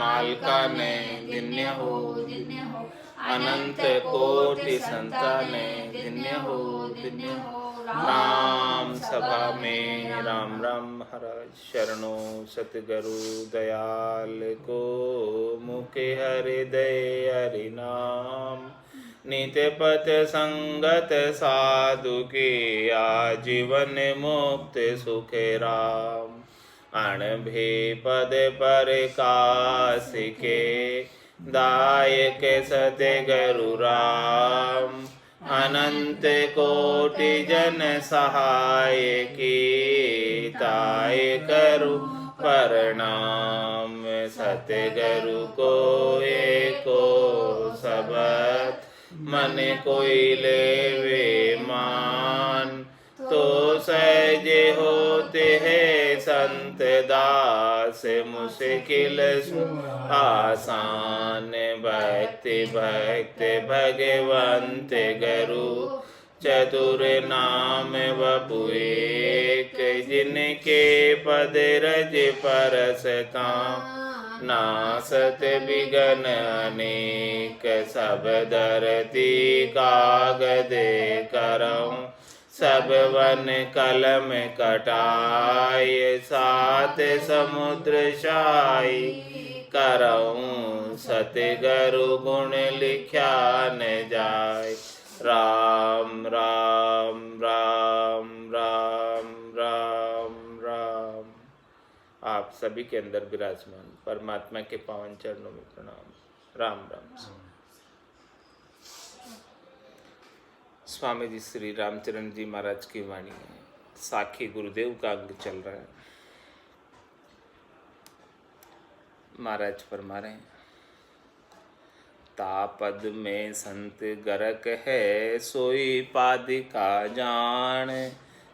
मालकाने धन्य हो, अनंत कोटि संताने धन्य हो, धन्य हो। राम सभा में राम राम महाराज शरणों सतगुरु दयाल को, मुखे हृदय हरि नाम, नित्य पथ संगत साधु के, आजीवन मुक्त सुख राम। अणभे पद पर कासिके, दायक सतगुरु राम, अनंत कोटि जन सहाय की, ताय करु प्रणाम। सतगुरु को एको सबत, मन कोई लेवे मान, तो सहज होते हैं संत दास, मुश्किल आसान। भक्ति भक्त भगवंत गुरु, चतुर नाम वपु एक, जिनके पद रज परसता, नासत विघ्न अनेक। सब धरती कागद करऊं, सब वन कलम कटाय, सात समुद्र शाई करऊं, सतगुरु गुण लिख्या न जाय। राम राम राम राम राम राम। आप सभी के अंदर विराजमान परमात्मा के पावन चरणों में प्रणाम। राम राम। स्वामी जी श्री रामचरण जी महाराज की वाणी है। साखी गुरुदेव का अंग चल रहा है। महाराज फरमा रहे हैं, तापद में संत गरक है, सोई पादिका जान,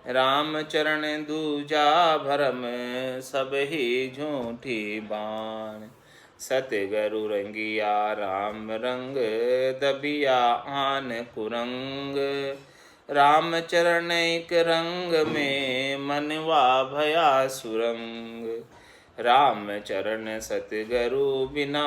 राम चरण दूजा भरम, सब ही झूठी बाण। सतगुरु रंगिया राम रंग, दबिया आन कुरंग, राम चरण एक रंग में, मनवा भया सुरंग। राम चरण सतगुरु बिना,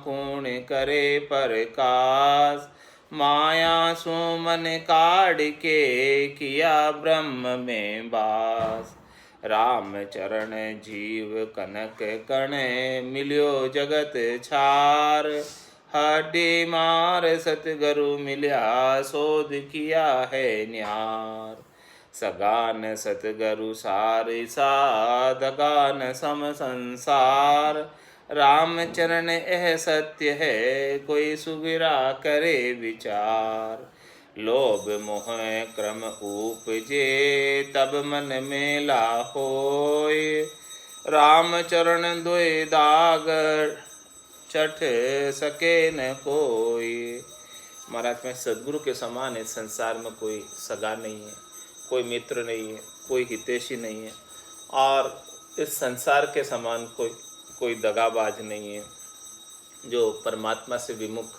कौन करे प्रकाश, माया सो मन काढ़ के, किया ब्रह्म में वास। राम चरण जीव कनक कण, मिल्यो जगत छार, हड्डी मार सतगुरु मिल्या, शोध किया है न्यार। सगान सतगुरु सारिसा, दगान सम संसार, राम चरण यह सत्य है, कोई सुगिरा करे विचार। लोभ मोह क्रम उपजे, तब मन मेला होय, राम चरण दुई दाग, चट सके न कोई। महाराज में सदगुरु के समान इस संसार में कोई सगा नहीं है, कोई मित्र नहीं है, कोई हितैषी नहीं है, और इस संसार के समान कोई दगाबाज नहीं है जो परमात्मा से विमुख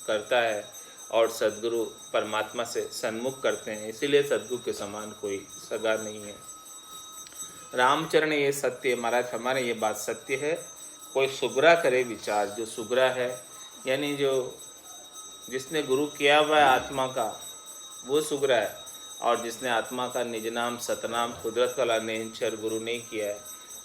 करता है और सद्गुरु परमात्मा से सन्मुख करते हैं। इसीलिए सद्गुरु के समान कोई सगा नहीं है। रामचरण ये सत्य, महाराज हमारे ये बात सत्य है। कोई सुगरा करे विचार, जो सुगरा है यानी जो जिसने गुरु किया हुआ है आत्मा का, वो सुगरा है, और जिसने आत्मा का निज नाम सतनाम कुदरत वाला निश्चर गुरु नहीं किया है,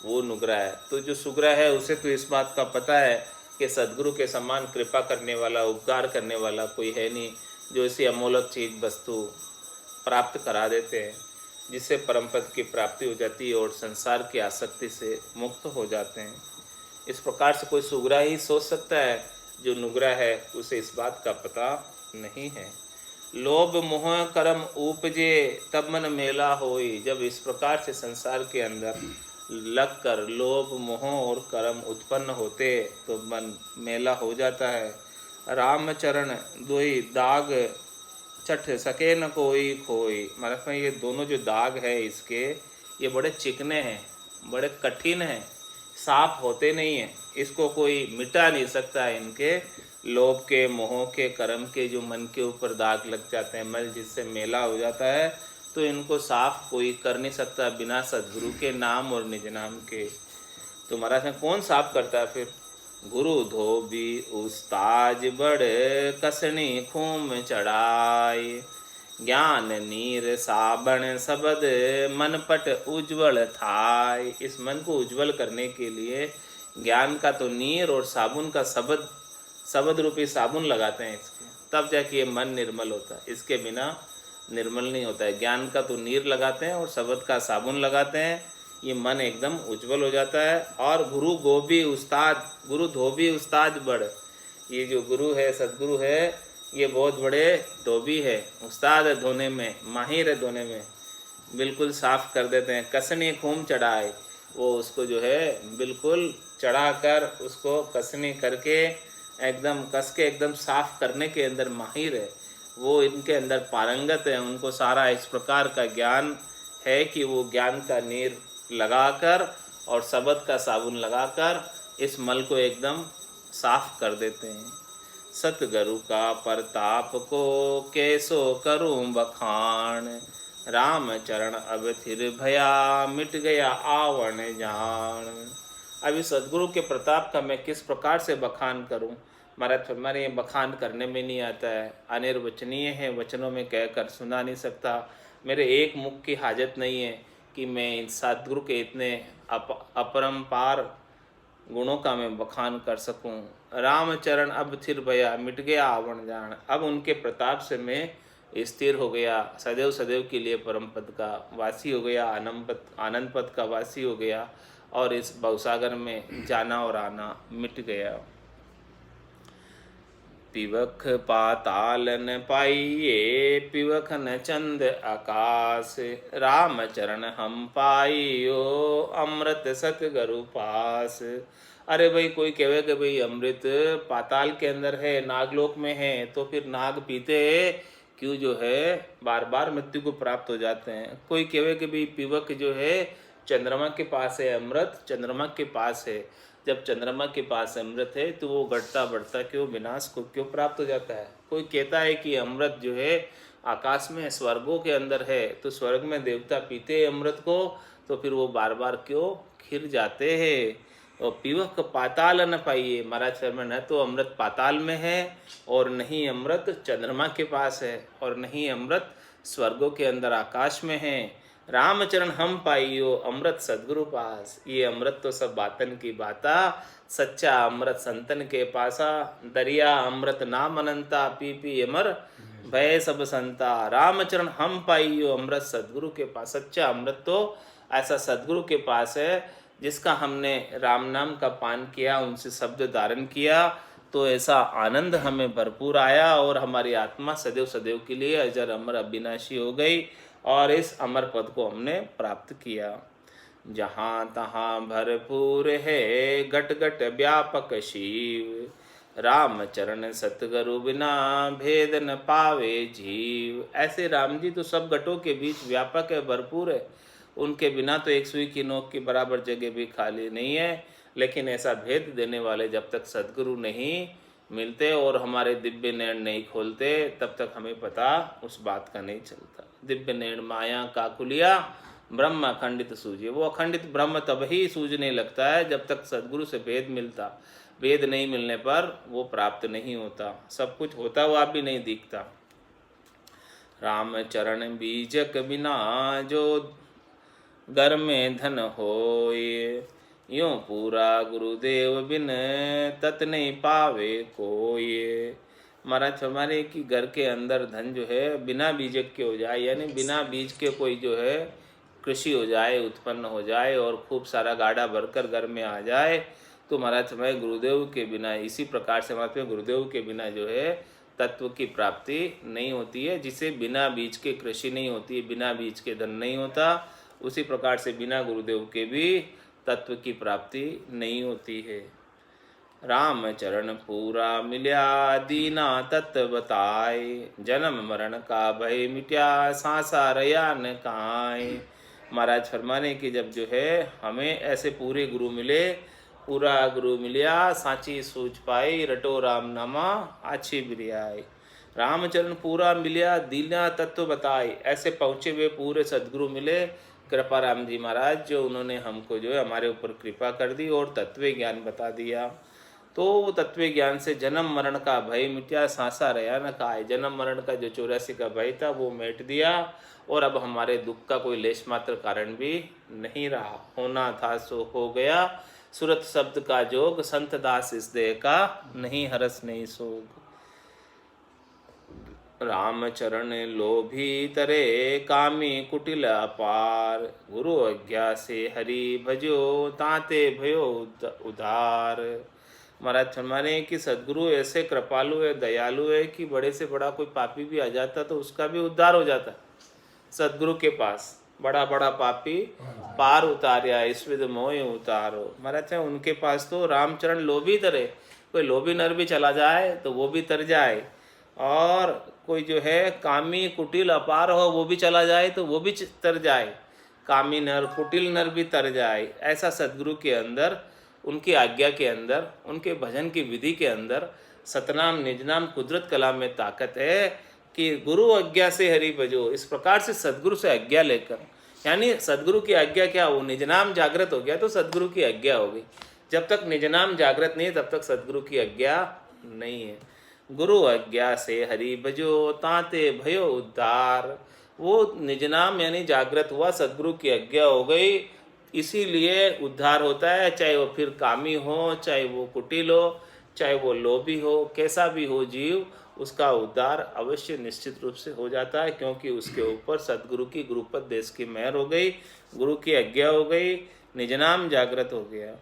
वो नुगरा है। तो जो सुगरा है उसे तो इस बात का पता है कि सद्गुरु के समान कृपा करने वाला, उपकार करने वाला कोई है नहीं, जो ऐसी अमूल्य चीज़ वस्तु प्राप्त करा देते हैं, जिससे परम पद की प्राप्ति हो जाती है और संसार की आसक्ति से मुक्त हो जाते हैं। इस प्रकार से कोई सुगरा ही सोच सकता है, जो नुगरा है उसे इस बात का पता नहीं है। लोभ मोह कर्म उपजे, तब मन मेला होई। जब इस प्रकार से संसार के अंदर लगकर लोभ मोह और कर्म उत्पन्न होते तो मन मेला हो जाता है। रामचरण दोई दाग, चट सके न कोई खोई। मतलब ये दोनों जो दाग है इसके, ये बड़े चिकने हैं, बड़े कठिन हैं, साफ होते नहीं हैं, इसको कोई मिटा नहीं सकता है। इनके लोभ के, मोह के, कर्म के जो मन के ऊपर दाग लग जाते हैं, मल जिससे मेला हो जाता है, तो इनको साफ कोई कर नहीं सकता बिना सद्गुरु के नाम और निज नाम के। तो महाराज में कौन साफ करता है फिर? गुरु धोबी उस्ताज बड़ कसनी खूम चढ़ाई। ज्ञान नीर साबण सबद मन पट उज्ज्वल थाय। इस मन को उज्ज्वल करने के लिए ज्ञान का तो नीर और साबुन का शब्द रूपी साबुन लगाते हैं इसके, तब जाके ये मन निर्मल होता है, इसके बिना निर्मल नहीं होता है। ज्ञान का तो नीर लगाते हैं और शब्द का साबुन लगाते हैं, ये मन एकदम उज्जवल हो जाता है। और गुरु धोबी उस्ताद बड़, ये जो गुरु है, सदगुरु है, ये बहुत बड़े धोबी है, उस्ताद है धोने में, माहिर है धोने में, बिल्कुल साफ़ कर देते हैं। कसनी खूम चढ़ाए, वो उसको जो है बिल्कुल चढ़ाकर उसको कसनी करके एकदम कस के एकदम साफ़ करने के अंदर माहिर है, वो इनके अंदर पारंगत है। उनको सारा इस प्रकार का ज्ञान है कि वो ज्ञान का नीर लगाकर और शब्द का साबुन लगाकर इस मल को एकदम साफ कर देते हैं। सतगुरु का प्रताप को कैसो करूं बखान, राम चरण अब थिर भया मिट गया आवण जान। अभी सदगुरु के प्रताप का मैं किस प्रकार से बखान करूं। महाराज हमारे ये बखान करने में नहीं आता है, अनिर्वचनीय है, वचनों में कहकर सुना नहीं सकता। मेरे एक मुख की हाजत नहीं है कि मैं इन सदगुरु के इतने अपरंपार गुणों का मैं बखान कर सकूं। रामचरण अब थिर भया मिट गया आवण जान। अब उनके प्रताप से मैं स्थिर हो गया, सदैव सदैव के लिए परम पद का वासी हो गया, आनंद पद का वासी हो गया, और इस भवसागर में जाना और आना मिट गया। पिवख पाताल न पाइये पिवख न चंद आकाश, राम चरण हम पाइयो अमृत सतगुरु पास। अरे भाई कोई कहे कि भाई अमृत पाताल के अंदर है, नागलोक में है, तो फिर नाग पीते क्यों जो है बार बार मृत्यु को प्राप्त हो जाते हैं। कोई कहे कि भाई पिवक जो है चंद्रमा के पास है, अमृत चंद्रमा के पास है। जब चंद्रमा के पास अमृत है तो वो घटता बढ़ता क्यों, विनाश को क्यों प्राप्त हो जाता है। कोई कहता है कि अमृत जो है आकाश में स्वर्गों के अंदर है, तो स्वर्ग में देवता पीते हैं अमृत को, तो फिर वो बार बार क्यों खिर जाते हैं। और पिवक पाताल न पाइए, महाराज शर्मा न तो अमृत पाताल में है और नहीं अमृत चंद्रमा के पास है और नहीं अमृत स्वर्गों के अंदर आकाश में है। रामचरण हम पाइयो अमृत सदगुरु पास। ये अमृत तो सब बातन की बाता, सच्चा अमृत संतन के पासा। दरिया अमृत नाम अनंता, पी पी अमर भय सब संता। रामचरण हम पाइयो अमृत सदगुरु के पास। सच्चा अमृत तो ऐसा सदगुरु के पास है जिसका हमने राम नाम का पान किया, उनसे शब्द धारण किया, तो ऐसा आनंद हमें भरपूर आया और हमारी आत्मा सदैव सदैव के लिए अजर अमर अविनाशी हो गई और इस अमर पद को हमने प्राप्त किया। जहाँ तहाँ भरपूर है घट घट व्यापक शिव, राम चरण सतगुरु बिना भेद न पावे जीव। ऐसे राम जी तो सब घटों के बीच व्यापक है, भरपूर है, उनके बिना तो एक सुई की नोक के बराबर जगह भी खाली नहीं है। लेकिन ऐसा भेद देने वाले जब तक सदगुरु नहीं मिलते और हमारे दिव्य नैण नहीं खोलते, तब तक हमें पता उस बात का नहीं चलता। दिव्य नैण माया काकुलिया ब्रह्म अखंडित सूझे। वो अखंडित ब्रह्म तब ही सूझने लगता है जब तक सदगुरु से भेद मिलता। भेद नहीं मिलने पर वो प्राप्त नहीं होता, सब कुछ होता हुआ भी नहीं दिखता। राम चरण बीजक बिना जो घर में धन होए, यूं पूरा गुरुदेव बिन तत नहीं पावे कोई। महाराज हमारे कि घर के अंदर धन जो है बिना बीजक के हो जाए, यानी बिना बीज के कोई जो है कृषि हो जाए, उत्पन्न हो जाए और खूब सारा गाड़ा भरकर घर में आ जाए, तो महाराज हमारे गुरुदेव के बिना, इसी प्रकार से हमारे गुरुदेव के बिना जो है तत्व की प्राप्ति नहीं होती है। जिसे बिना बीज के कृषि नहीं होती है, बिना बीज के धन नहीं होता, उसी प्रकार से बिना गुरुदेव के भी तत्व की प्राप्ति नहीं होती है। राम चरण पूरा मिल्या दीना तत्व बताए, जन्म मरण का भय मिट्या सांसा रया न काए। महाराज फरमाने की जब जो है हमें ऐसे पूरे गुरु मिले, पूरा गुरु मिलिया सांची सूझ पाई, रटो राम नामा आछी बिरियाई। रामचरण पूरा मिलिया दीना तत्व बताए, ऐसे पहुँचे हुए पूरे सदगुरु मिले कृपा राम जी महाराज, जो उन्होंने हमको जो है हमारे ऊपर कृपा कर दी और तत्व ज्ञान बता दिया। तो वो तत्व ज्ञान से जन्म मरण का भय मिटा, सांसा रहा न खाए। जन्म मरण का जो 84 का भय था वो मिट दिया, और अब हमारे दुख का कोई लेश मात्र कारण भी नहीं रहा। होना था सो हो गया, सुरत शब्द का जोग, संत दास इस देह का नहीं हरस नहीं सोग। राम चरण लोभी तरे, कामी कुटिल अपार। गुरु आज्ञा से हरि भजो, ताते भयो उधार। महाराज फरमाने कि सदगुरु ऐसे कृपालु है, दयालु है कि बड़े से बड़ा कोई पापी भी आ जाता तो उसका भी उद्धार हो जाता। सदगुरु के पास बड़ा बड़ा पापी पार उतारिया, ईश्विद मोह उतारो। महाराज उनके पास तो रामचरण लोभी तरे, कोई लोभी नर भी चला जाए तो वो भी तर जाए, और कोई जो है कामी कुटिल अपार हो वो भी चला जाए तो वो भी तर जाए। कामी नर कुटिल नर भी तर जाए। ऐसा सदगुरु के अंदर, उनकी आज्ञा के अंदर, उनके भजन की विधि के अंदर सतनाम निजनाम कुदरत कलाम में ताकत है कि गुरु आज्ञा से हरि भजो। इस प्रकार से सदगुरु से आज्ञा लेकर, यानी सदगुरु की आज्ञा क्या, वो निजनाम जागृत हो गया तो सदगुरु की आज्ञा हो गई। जब तक निजनाम जागृत नहीं तब तक सदगुरु की आज्ञा नहीं है। गुरु आज्ञा से हरि भजो, ताते भयो उद्धार। वो निजनाम यानी जागृत हुआ, सदगुरु की आज्ञा हो गई, इसीलिए उद्धार होता है। चाहे वो फिर कामी हो, चाहे वो कुटिल हो, चाहे वो लोभी हो, कैसा भी हो जीव, उसका उद्धार अवश्य निश्चित रूप से हो जाता है, क्योंकि उसके ऊपर सदगुरु की गुरुपद देश की मेहर हो गई, गुरु की आज्ञा हो गई, निजनाम जागृत हो गया।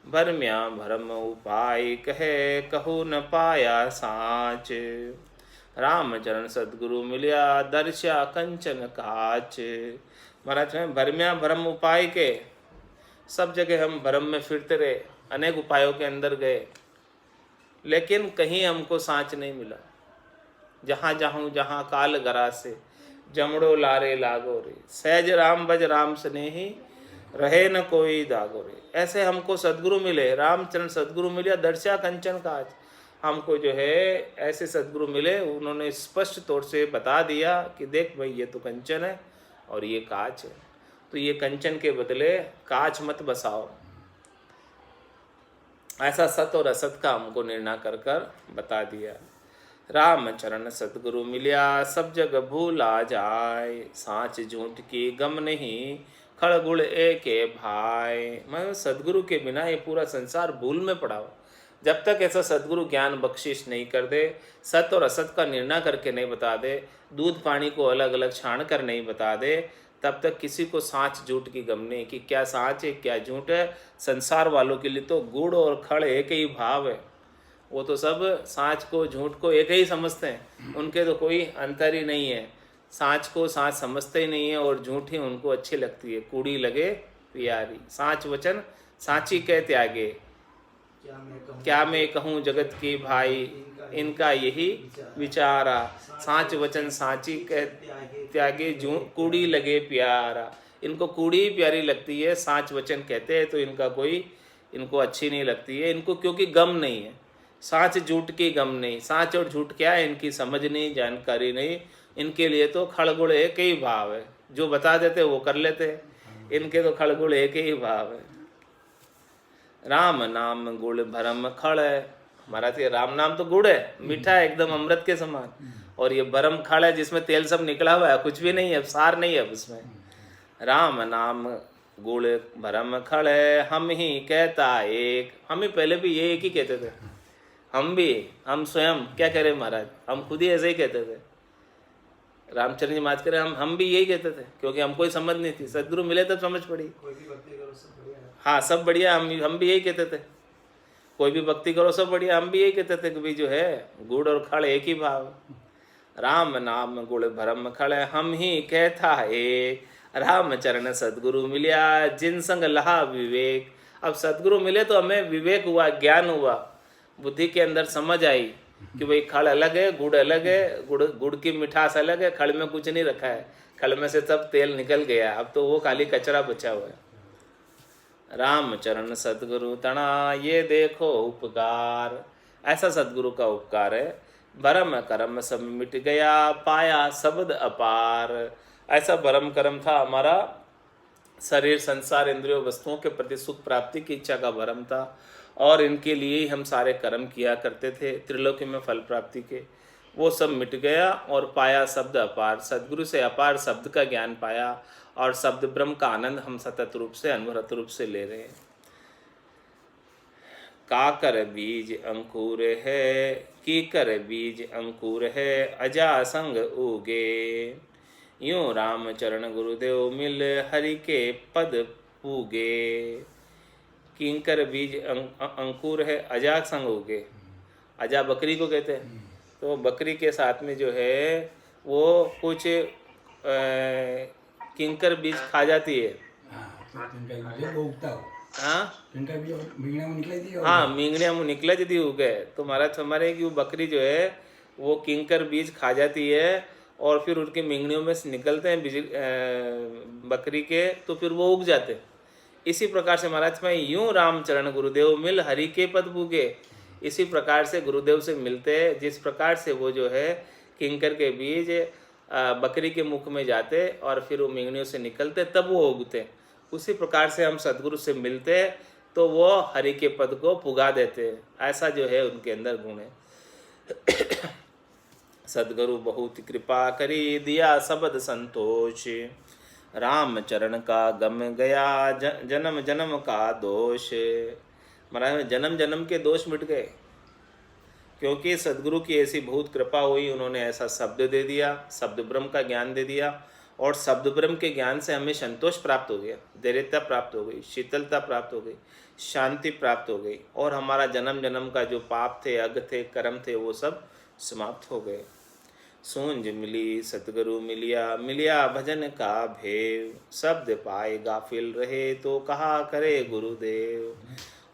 भरम्या भरम उपाय कहे, कहू न पाया साँच। रामचरण सदगुरु मिलिया, दर्शा कंचन काच। महाराज में भरम्या भरम उपाय के, सब जगह हम भरम में फिरते रहे, अनेक उपायों के अंदर गए, लेकिन कहीं हमको साँच नहीं मिला। जहाँ जाहूँ जहाँ काल गरा से, जमड़ो लारे लागो रे। सहज राम भज राम स्नेही, रहे न कोई दागो रे। ऐसे हमको सदगुरु मिले, रामचरण सदगुरु मिले, दर्शा कंचन काज। हमको जो है ऐसे सदगुरु मिले, उन्होंने स्पष्ट तौर से बता दिया कि देख भाई ये तो कंचन है और ये काच है, तो ये कंचन के बदले काच मत बसाओ। ऐसा सत और असत का हमको निर्णय कर कर बता दिया। रामचरण सदगुरु मिलिया, सब जग भूला जाए। साँच झूठ की गम नहीं, खड़गुड़ एक भाई। मैं सदगुरु के बिना ये पूरा संसार भूल में पड़ा हो। जब तक ऐसा सदगुरु ज्ञान बख्शिश नहीं कर दे, सत और असत का निर्णय करके नहीं बता दे, दूध पानी को अलग अलग छान कर नहीं बता दे, तब तक किसी को साँच झूठ की गम नहीं कि क्या साँच है क्या झूठ है। संसार वालों के लिए तो गुड़ और खड़ एक ही भाव है, वो तो सब साँच को झूठ को एक ही समझते हैं, उनके तो कोई अंतर ही नहीं है। साँच को साँच समझते ही नहीं है और झूठ ही उनको अच्छी लगती है। कूड़ी लगे प्यारी, साँच वचन साँची कह त्यागे। क्या मैं कहूँ जगत की भाई, इनका यही विचारा। साँच वचन साँची कह त्यागे, कूड़ी लगे प्यारा। इनको कूड़ी प्यारी लगती है, साँच वचन कहते हैं तो इनका कोई, इनको अच्छी नहीं लगती है, इनको क्योंकि गम नहीं है। साँच झूठ की गम नहीं, साँच और झूठ क्या है इनकी समझ नहीं, जानकारी नहीं। इनके लिए तो खड़गुड़ एक ही भाव है, जो बता देते वो कर लेते, इनके तो खड़गुड़ एक ही भाव है। राम नाम गुड़ भरम खड़ है। महाराज ये राम नाम तो गुड़ है, मीठा है एकदम अमृत के समान, और ये भरम खड़ है जिसमें तेल सब निकला हुआ है, कुछ भी नहीं है, सार नहीं है उसमें। राम नाम गुड़ भरम खड़ है, हम ही कहता एक। हम ही पहले भी ये एक ही कहते थे, हम स्वयं क्या कह रहे महाराज, हम खुद ही ऐसे ही कहते थे। रामचरण जी बात करें, हम भी यही कहते थे, क्योंकि हमको ही समझ नहीं थी। सदगुरु मिले तब समझ पड़ी। हाँ सब बढ़िया, हम भी यही कहते थे, कोई भी भक्ति करो सब बढ़िया, हम भी यही कहते थे कि भाई जो है गुड़ और खड़ एक ही भाव। राम नाम गुड़ भरम खड़, हम ही कहता एक। रामचरण सदगुरु मिलिया, जिन संग लहा विवेक। अब सदगुरु मिले तो हमें विवेक हुआ, ज्ञान हुआ, बुद्धि के अंदर समझ आई कि भाई खड़ अलग है, गुड़ अलग है, गुड़ की मिठास अलग है, खड़ में कुछ नहीं रखा है, खड़ में से सब तेल निकल गया, अब तो वो खाली कचरा बचा हुआ है। रामचरण सदगुरु तना, ये देखो उपकार। ऐसा सदगुरु का उपकार है। भरम कर्म सब मिट गया, पाया शब्द अपार। ऐसा भरम कर्म था हमारा, शरीर संसार इंद्रियों वस्तुओं के प्रति सुख प्राप्ति की इच्छा का भरम था, और इनके लिए ही हम सारे कर्म किया करते थे त्रिलोकी में फल प्राप्ति के, वो सब मिट गया और पाया शब्द अपार। सद्गुरु से अपार शब्द का ज्ञान पाया और शब्द ब्रह्म का आनंद हम सतत रूप से अनवरत रूप से ले रहे हैं। काकर बीज अंकुर है, कीकर बीज अंकुर है, अजा संग उगे। यूं राम चरण गुरुदेव मिल हरि के पद पूगे। किंकर बीज अंकुर है, अजा संग उगे। अजा बकरी को कहते हैं, तो बकरी के साथ में जो है वो कुछ किंकर बीज खा जाती है। हाँ, मींगड़िया मुँह निकले यदि उगे, तो महाराज हमारे कि वो बकरी जो है वो किंकर बीज खा जाती है और फिर उनकी मींगड़ियों में से निकलते हैं बकरी के, तो फिर वो उग जाते हैं। इसी प्रकार से महाराज में यूं राम चरण गुरुदेव मिल हरि के पद पूगे। इसी प्रकार से गुरुदेव से मिलते, जिस प्रकार से वो जो है किंकर के बीज बकरी के मुख में जाते और फिर वो मींगड़ियों से निकलते तब वो उगते, उसी प्रकार से हम सद्गुरु से मिलते तो वो हरि के पद को पुगा देते। ऐसा जो है उनके अंदर गुण है। सद्गुरु बहुत कृपा करी दिया सबद संतोष। राम चरण का गम गया जन्म जन्म का दोष। महाराज जन्म जन्म के दोष मिट गए, क्योंकि सद्गुरु की ऐसी बहुत कृपा हुई, उन्होंने ऐसा शब्द दे दिया, शब्द ब्रह्म का ज्ञान दे दिया और शब्द ब्रह्म के ज्ञान से हमें संतोष प्राप्त हो गया, धैर्यता प्राप्त हो गई, शीतलता प्राप्त हो गई, शांति प्राप्त हो गई और हमारा जन्म जन्म का जो पाप थे, अग थे, कर्म थे, वो सब समाप्त हो गए। सूंझ मिली सतगुरु मिलिया, मिलिया भजन का भेव। शब्द पाए गाफिल रहे तो कहा करे गुरुदेव।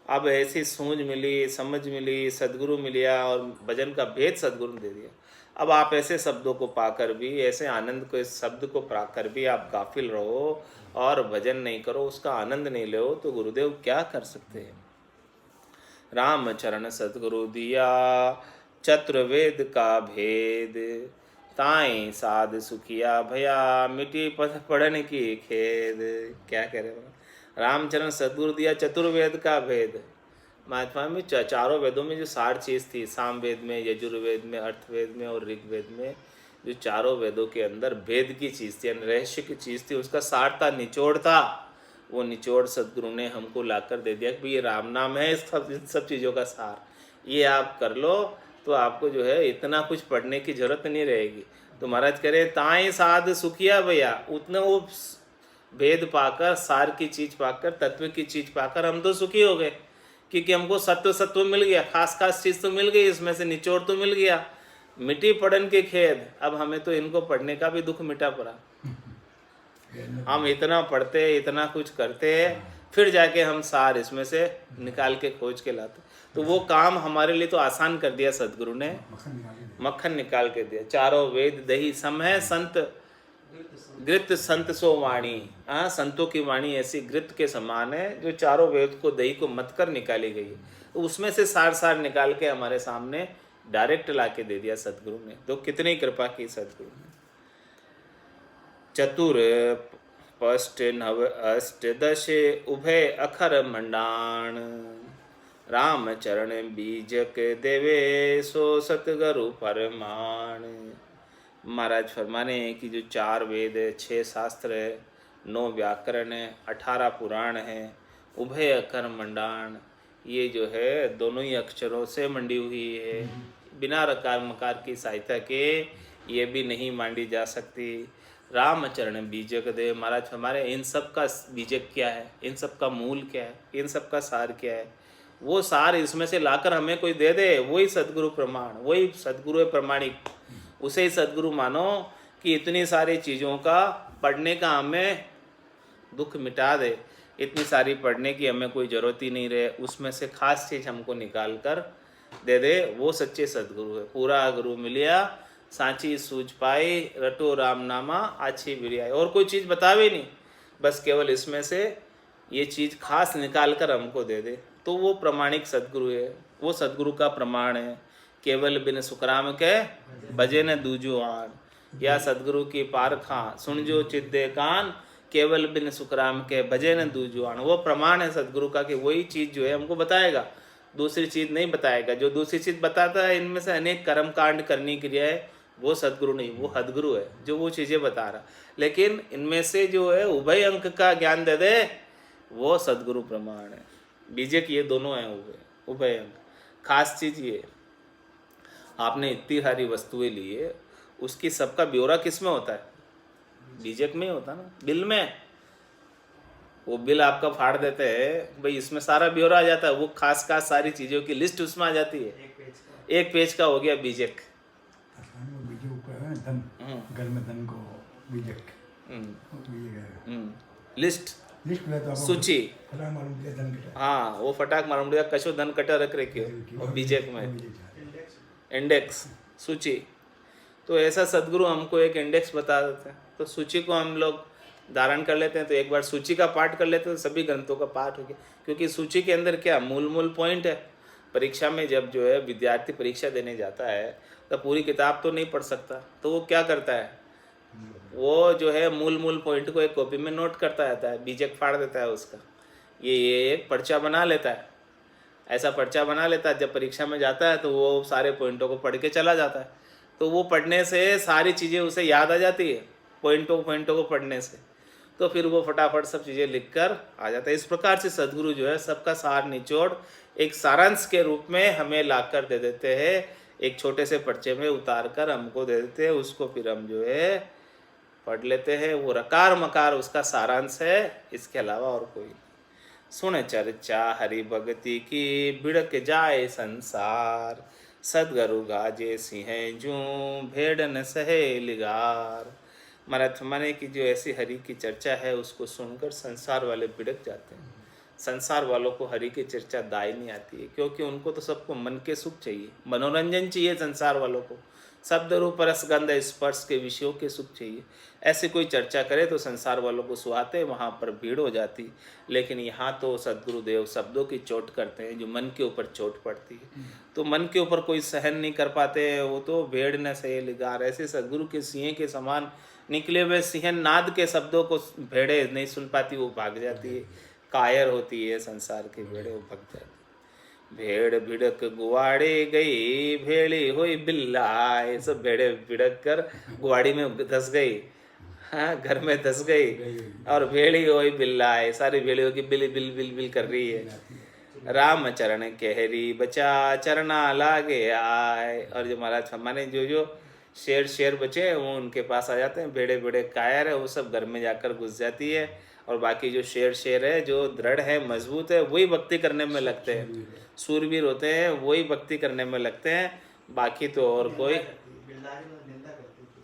अब ऐसी सूंझ मिली, समझ मिली, सदगुरु मिलिया और भजन का भेद सदगुरु ने दे दिया। अब आप ऐसे शब्दों को पाकर भी, ऐसे आनंद को, इस शब्द को पाकर भी आप गाफिल रहो और भजन नहीं करो, उसका आनंद नहीं लो, तो गुरुदेव क्या कर सकते हैं। राम चरण सतगुरु दिया चतुर्वेद का भेद। ताई साध सुखिया भया मिटी पढ़ने की खेद। क्या कह रहे हैं, रामचरण सतगुरु दिया चतुर्वेद का भेद। महात्मा में चारों वेदों में जो सार चीज़ थी, सामवेद में, यजुर्वेद में, अर्थवेद में और ऋग्वेद में, जो चारों वेदों के अंदर भेद की चीज़ थी, रहस्य की चीज़ थी, उसका सार था, निचोड़ था। वो निचोड़ सदगुरु ने हमको लाकर दे दिया कि ये राम नाम है, इस सब चीज़ों का सार, ये आप कर लो तो आपको जो है इतना कुछ पढ़ने की जरूरत नहीं रहेगी। तो महाराज कह रहे ताई साध सुखिया भैया, उतना वो भेद पाकर, सार की चीज़ पाकर, तत्व की चीज़ पाकर हम तो सुखी हो गए, क्योंकि हमको सत्व मिल गया, खास खास चीज़ तो मिल गई, इसमें से निचोड़ तो मिल गया। मिट्टी पढ़न के खेद, अब हमें तो इनको पढ़ने का भी दुख मिटा पड़ा। हम इतना पढ़ते, इतना कुछ करते, फिर जाके हम सार इसमें से निकाल के खोज के लाते। तो वो काम हमारे लिए तो आसान कर दिया सदगुरु ने, मक्खन निकाल के दिया। चारों वेद दही सम है संत घृत संत सो वाणी। संतों की वाणी ऐसी घृत के समान है, जो चारों वेद को दही को मत कर निकाली गई है। तो उसमें से सार निकाल के हमारे सामने डायरेक्ट ला के दे दिया सदगुरु ने। तो कितनी कृपा की सदगुरु ने। चतुर पष्ट नव अष्ट दश उभय अखर मंडाण। राम चरण बीजक देवे सो सतगुरु परमाण। महाराज फरमाने कि जो 4 वेद है, 6 शास्त्र है, 9 व्याकरण है, 18 पुराण है, उभय अक्षर मंडाण, ये जो है दोनों ही अक्षरों से मंडी हुई है, बिना रकार मकार की सहायता के ये भी नहीं मांडी जा सकती। रामचरण बीजक दे। महाराज हमारे इन सब का बीजक क्या है, इन सब का मूल क्या है, इन सब का सार क्या है, वो सार इसमें से लाकर हमें कोई दे दे, वही सदगुरु प्रमाण, वही सदगुरु प्रमाणिक, उसे ही सदगुरु मानो कि इतनी सारी चीज़ों का पढ़ने का हमें दुख मिटा दे, इतनी सारी पढ़ने की हमें कोई ज़रूरत ही नहीं रहे, उसमें से खास चीज़ हमको निकाल कर दे दे, वो सच्चे सदगुरु है। पूरा गुरु मिलिया सांची सूझ पाई, रटो राम नामा आछी बिरियाई। और कोई चीज़ बतावे नहीं, बस केवल इसमें से ये चीज़ खास निकाल कर हमको दे दे, तो वो प्रमाणिक सदगुरु है, वो सदगुरु का प्रमाण है। केवल बिन सुखराम के बजे न दूजो आन, या सदगुरु की पारखा सुन जो चिद्दे कान, केवल बिन सुखराम के बजे न दूजो आन। वो प्रमाण है सदगुरु का कि वही चीज़ जो है हमको बताएगा। दूसरी चीज़ नहीं बताएगा। जो दूसरी चीज़ बताता है इनमें से अनेक कर्म कांड करने की क्रिया है, वो सदगुरु नहीं, वो हदगुरु है जो वो चीज़ें बता रहा। लेकिन इनमें से जो है उभय अंक का ज्ञान दे दे, वो सदगुरु प्रमाण है। बीजक ये दोनों हैं, उभय अंक। खास चीज़ ये, आपने इतनी सारी वस्तुएं ली है, उसकी सबका ब्यौरा किस में होता है? बीजक में ही होता ना, बिल में। वो बिल आपका फाड़ देते हैं भाई, इसमें सारा ब्यौरा आ जाता है, वो खास खास सारी चीज़ों की लिस्ट उसमें आ जाती है। एक पेज का हो गया बीजक। घर में धन को बीजक लिस्ट सूची। हाँ, वो फटाक मालूम दिया कशो धन कटा रख रखे हो बीजक में, इंडेक्स सूची। तो ऐसा सदगुरु हमको एक इंडेक्स बता देते हैं, तो सूची को हम लोग धारण कर लेते हैं। तो एक बार सूची का पाठ कर लेते हैं तो सभी ग्रंथों का पाठ हो गया। क्योंकि सूची के अंदर क्या मूल पॉइंट है। परीक्षा में जब जो है विद्यार्थी परीक्षा देने जाता है तो पूरी किताब तो नहीं पढ़ सकता, तो वो क्या करता है, वो जो है मूल पॉइंट को एक कॉपी में नोट करता रहता है, बीजक फाड़ देता है उसका। ये एक पर्चा बना लेता है, ऐसा पर्चा बना लेता है। जब परीक्षा में जाता है तो वो सारे पॉइंटों को पढ़ के चला जाता है। तो वो पढ़ने से सारी चीज़ें उसे याद आ जाती है, पॉइंटों को पढ़ने से। तो फिर वो फटाफट सब चीज़ें लिख कर आ जाता है। इस प्रकार से सदगुरु जो है सबका सार निचोड़ एक सारांश के रूप में हमें लाकर दे देते हैं, एक छोटे से पर्चे में उतार कर हमको दे देते हैं। उसको फिर हम जो है पढ़ लेते हैं। वो रकार मकार उसका सारांश है, इसके अलावा और कोई। सुन चर्चा हरि भगति की, बिड़क जाए संसार, सदगुरु गाजे सिंह जूं, भेड़ न सहे लिगार। महाराज माने कि जो ऐसी हरि की चर्चा है उसको सुनकर संसार वाले बिड़क जाते हैं। संसार वालों को हरि की चर्चा दाई नहीं आती है, क्योंकि उनको तो सबको मन के सुख चाहिए, मनोरंजन चाहिए। संसार वालों को शब्द रूप रसगंध स्पर्श के विषयों के सुख चाहिए। ऐसे कोई चर्चा करे तो संसार वालों को सुहाते, वहाँ पर भीड़ हो जाती। लेकिन यहाँ तो सद्गुरुदेव शब्दों की चोट करते हैं, जो मन के ऊपर चोट पड़ती है। तो मन के ऊपर कोई सहन नहीं कर पाते हैं, वो तो भेड़ न सहे लिगार। ऐसे सद्गुरु के सिंह के समान निकले हुए सिंह नाद के शब्दों को भेड़े नहीं सुन पाती, वो भाग जाती है, कायर होती है। संसार की भेड़े वो भाग जाती। भेड़ भिड़क गुवाड़े गई, भेड़ी हुई बिल्ला। सब भेड़े भिड़क कर गुवाड़ी में धस गई, हाँ, घर में धस गई। और भेड़ी हुई बिल्ला, सारी भेड़ियों की बिल बिल बिल बिल कर रही है। राम चरण कहरी बचा, चरना लागे आए। और जो महाराज हमारे जो शेर बचे वो उनके पास आ जाते हैं। भेड़े भेड़े कायर है, वो सब घर में जाकर घुस जाती है। और बाकी जो शेर है, जो दृढ़ है, मजबूत है, वही भक्ति करने में लगते हैं। सूरवीर होते हैं, वही भक्ति करने में लगते हैं। बाकी तो और कोई,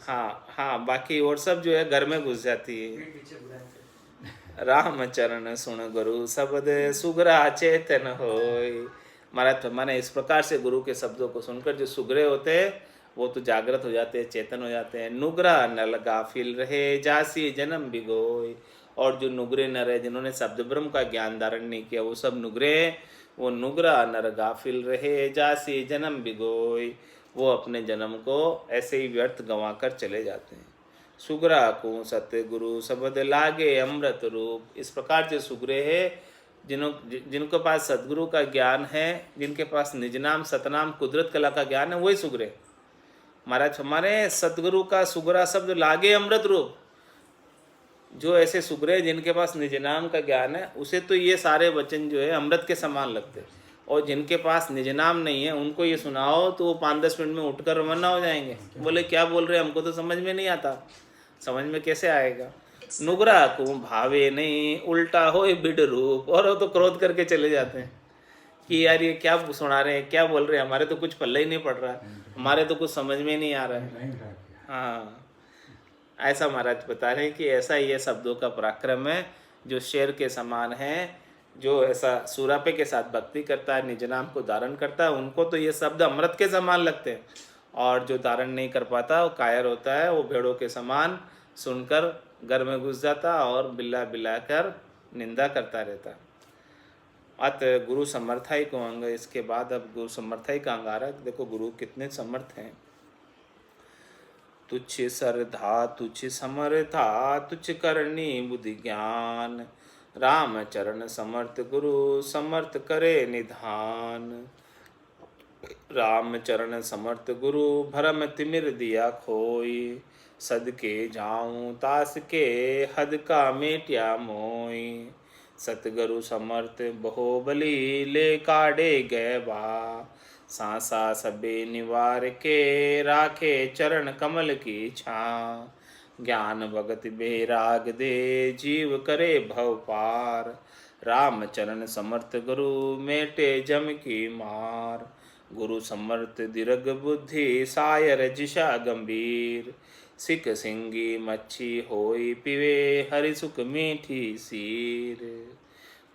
हाँ, बाकी और सब जो है घर में घुस जाती है। राम चरण सुन गुरु शब्द, सुगरा चेतन होय। महाराज माने इस प्रकार से गुरु के शब्दों को सुनकर जो सुगरे होते हैं वो तो जागृत हो जाते हैं, चेतन हो जाते हैं। नुगरा नल गाफिल रहे, जासी जन्म बिगोय। और जो नुगरे नर है, जिन्होंने शब्द ब्रह्म का ज्ञान धारण नहीं किया, वो सब नुगरे हैं। वो नुगरा नर गाफिल रहे, जासी जन्म बिगोय। वो अपने जन्म को ऐसे ही व्यर्थ गंवा कर चले जाते हैं। सुगरा को सत्य गुरु शब्द लागे अमृत रूप। इस प्रकार से सुगरे है जिनके पास सदगुरु का ज्ञान है, जिनके पास निज नाम सतनाम कुदरत कला का ज्ञान है, वही सुगरे। महाराज हमारे सतगुरु का सुगरा शब्द लागे अमृत रूप। जो ऐसे सुगरे जिनके पास निज नाम का ज्ञान है, उसे तो ये सारे वचन जो है अमृत के समान लगते हैं। और जिनके पास निज नाम नहीं है, उनको ये सुनाओ तो वो 5-10 मिनट में उठकर रवाना हो जाएंगे। बोले क्या बोल रहे हैं, हमको तो समझ में नहीं आता। समझ में कैसे आएगा। नुगरा को भावे नहीं, उल्टा हो बिड रूप। और वो तो क्रोध करके चले जाते हैं कि यार ये क्या सुना रहे हैं, क्या बोल रहे हैं, हमारे तो कुछ पल्ले ही नहीं पड़ रहा है, हमारे तो कुछ समझ में नहीं आ रहा है। हाँ, ऐसा महाराज बता रहे हैं कि ऐसा ये शब्दों का पराक्रम है, जो शेर के समान है। जो ऐसा सुरापे के साथ भक्ति करता है, निज नाम को धारण करता है, उनको तो ये शब्द अमृत के समान लगते हैं। और जो धारण नहीं कर पाता, वो कायर होता है, वो भेड़ों के समान सुनकर घर में घुस जाता और बिल्ला बिल्ला कर निंदा करता रहता। अत गुरु समर्थाई को अंग। इसके बाद अब गुरु समर्थाई का अंग आ रहा है। देखो गुरु कितने समर्थ हैं। तुच्छ सरधा तुच्छ समर्था, तुच्छ करनी बुद्धि ज्ञान, राम चरण समर्थ गुरु समर्थ करे निधान। राम चरण समर्थ गुरु भरम तिमिर दिया खोई। सदके जाऊं तास के हद का मेटिया मोई। सतगुरु समर्थ बहुबली ले काढ़े गए बा। सांसा सबे निवार के राखे चरण कमल की छां। ज्ञान भगत बेराग दे जीव करे भव पार। राम चरण समर्थ गुरु मेटे जम की मार। गुरु समर्थ दीर्घ बुद्धि सायर जिशा गंभीर। सिख सिंगी मच्छी होई पिवे हरि सुख मीठी सीर।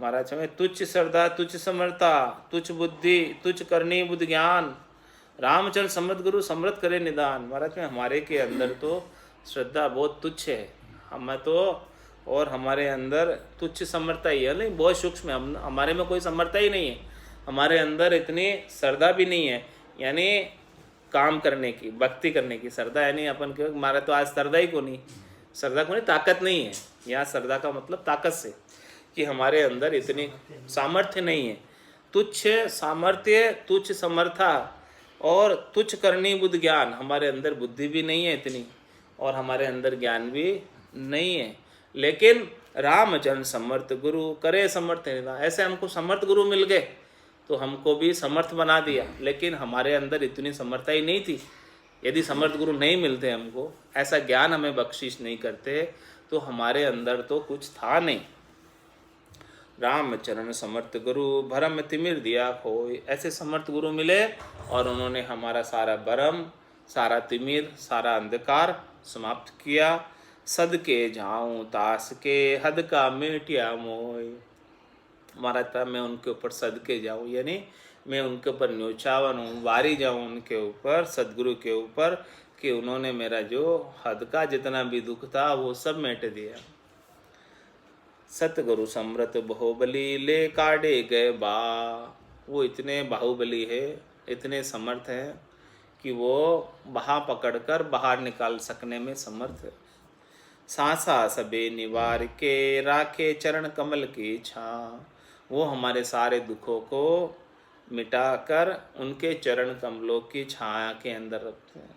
महाराज हमें तुच्छ श्रद्धा तुच्छ समर्था तुच्छ बुद्धि तुच्छ करनी बुद्ध ज्ञान। रामचरण समर्थ गुरु समर्थ करे निदान। महाराज में हमारे के अंदर तो श्रद्धा बहुत तुच्छ है, हमें तो, और हमारे अंदर तुच्छ समर्था ही है, नहीं बहुत सूक्ष्म है, हमारे में कोई समर्था ही नहीं है, हमारे अंदर इतनी श्रद्धा भी नहीं है, यानी काम करने की भक्ति करने की श्रद्धा, यानी अपन के हमारा तो आज श्रद्धा ही को नहीं, श्रद्धा को नहीं ताकत नहीं है। यहाँ श्रद्धा का मतलब ताकत से, कि हमारे अंदर इतनी सामर्थ्य नहीं है। तुच्छ सामर्थ्य तुच्छ समर्था और तुच्छ करनी बुद्ध ज्ञान, हमारे अंदर बुद्धि भी नहीं है इतनी और हमारे अंदर ज्ञान भी नहीं है। लेकिन रामचरण समर्थ गुरु करे समर्थ निदान, ऐसे हमको समर्थ गुरु मिल गए तो हमको भी समर्थ बना दिया, लेकिन हमारे अंदर इतनी समर्था ही नहीं थी। यदि समर्थ गुरु नहीं मिलते हमको, ऐसा ज्ञान हमें बख्शिश नहीं करते, तो हमारे अंदर तो कुछ था नहीं। रामचरण समर्थ गुरु भरम तिमिर दिया खोई, ऐसे समर्थ गुरु मिले और उन्होंने हमारा सारा भरम सारा तिमिर सारा अंधकार समाप्त किया। सदके जाऊं तास के हद का मेटिया मोय। महाराज था मैं उनके ऊपर सदके जाऊं, यानी मैं उनके ऊपर न्योछावन हूँ, वारी जाऊं उनके ऊपर, सदगुरु के ऊपर, कि उन्होंने मेरा जो हद का जितना भी दुख था वो सब मेट दिया। सतगुरु समृत बाहुबली ले काढ़े गए बा। वो इतने बाहुबली है, इतने समर्थ हैं कि वो बहा पकड़कर बाहर निकाल सकने में समर्थ है। सांसा सबे निवार के राखे चरण कमल की छां। वो हमारे सारे दुखों को मिटाकर उनके चरण कमलों की छाया के अंदर रखते हैं,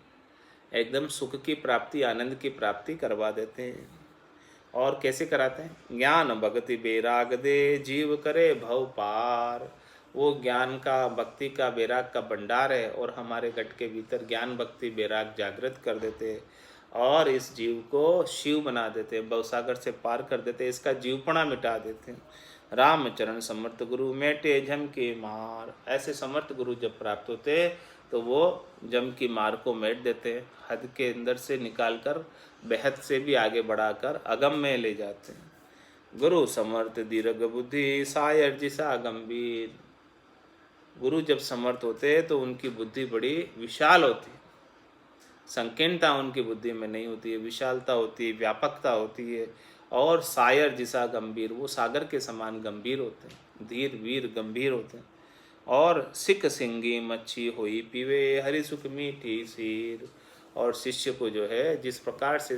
एकदम सुख की प्राप्ति आनंद की प्राप्ति करवा देते हैं। और कैसे कराते हैं? ज्ञान भक्ति बेराग दे जीव करे भव पार। वो ज्ञान का भक्ति का बेराग का भंडार है और हमारे गट के भीतर ज्ञान भक्ति बेराग जागृत कर देते हैं और इस जीव को शिव बना देते हैं, भवसागर से पार कर देते हैं, इसका जीवपणा मिटा देते हैं। रामचरण समर्थ गुरु मेटे जम के मार। ऐसे समर्थ गुरु जब प्राप्त होते तो वो जम की मार को मेट देते हैं, हद के अंदर से निकालकर बेहद से भी आगे बढ़ाकर अगम में ले जाते हैं। गुरु समर्थ दीर्घ बुद्धि सायर जिसा गंभीर। गुरु जब समर्थ होते हैं तो उनकी बुद्धि बड़ी विशाल होती है, संकीर्णता उनकी बुद्धि में नहीं होती है, विशालता होती है, व्यापकता होती है। और सायर जिसा गंभीर, वो सागर के समान गंभीर होते हैं, धीर वीर गंभीर होते हैं। और सिख सिंगी मच्छी हुई पीवे हरि सुख मीठी सीर। और शिष्य को जो है जिस प्रकार से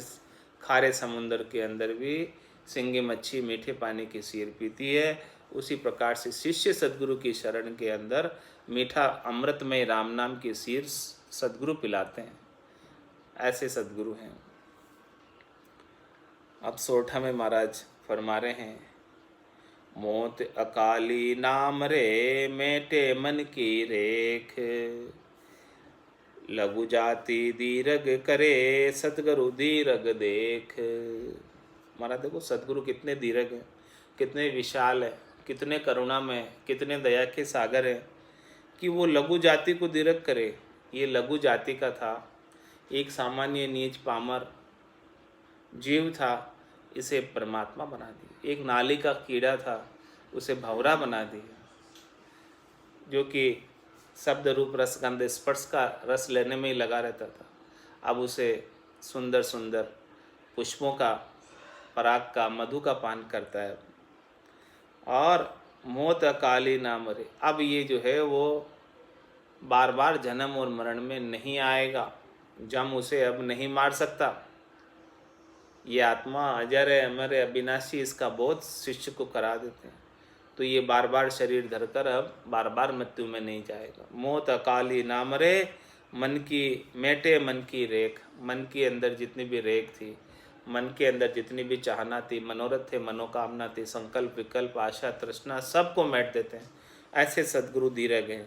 खारे समुंदर के अंदर भी सिंगी मच्छी मीठे पानी की सीर पीती है, उसी प्रकार से शिष्य सद्गुरु की शरण के अंदर मीठा अमृतमय राम नाम की सीर सद्गुरु पिलाते हैं। ऐसे सद्गुरु हैं। अब सोठा में महाराज फरमा रहे हैं, मोत अकाली नाम रे मेटे मन की रेख। लघु जाति दीरग करे सतगुरु दीरग देख। महाराज देखो सतगुरु कितने दीरग हैं, कितने विशाल है, कितने करुणा में, कितने दया के सागर हैं कि वो लघु जाति को दीरग करे। ये लघु जाति का था, एक सामान्य नीच पामर जीव था, इसे परमात्मा बना दिया। एक नाली का कीड़ा था, उसे भंवरा बना दिया, जो कि शब्द रूप रस गंध स्पर्श का रस लेने में ही लगा रहता था, अब उसे सुंदर सुंदर पुष्पों का पराग का मधु का पान करता है। और मौत अकाली ना मरे, अब ये जो है वो बार बार जन्म और मरण में नहीं आएगा, जम उसे अब नहीं मार सकता। ये आत्मा अजर है, अमर है, अविनाशी, इसका बोध शिष्य को करा देते हैं, तो ये बार बार शरीर धरकर अब बार बार मृत्यु में नहीं जाएगा। मौत अकाली ना मरे, मन की मेटे मन की रेख, मन के अंदर जितनी भी रेख थी, मन के अंदर जितनी भी चाहना थी, मनोरथ थे, मनोकामना थी, संकल्प विकल्प आशा तृष्णा, सबको मेट देते हैं। ऐसे सद्गुरु धीरे गए।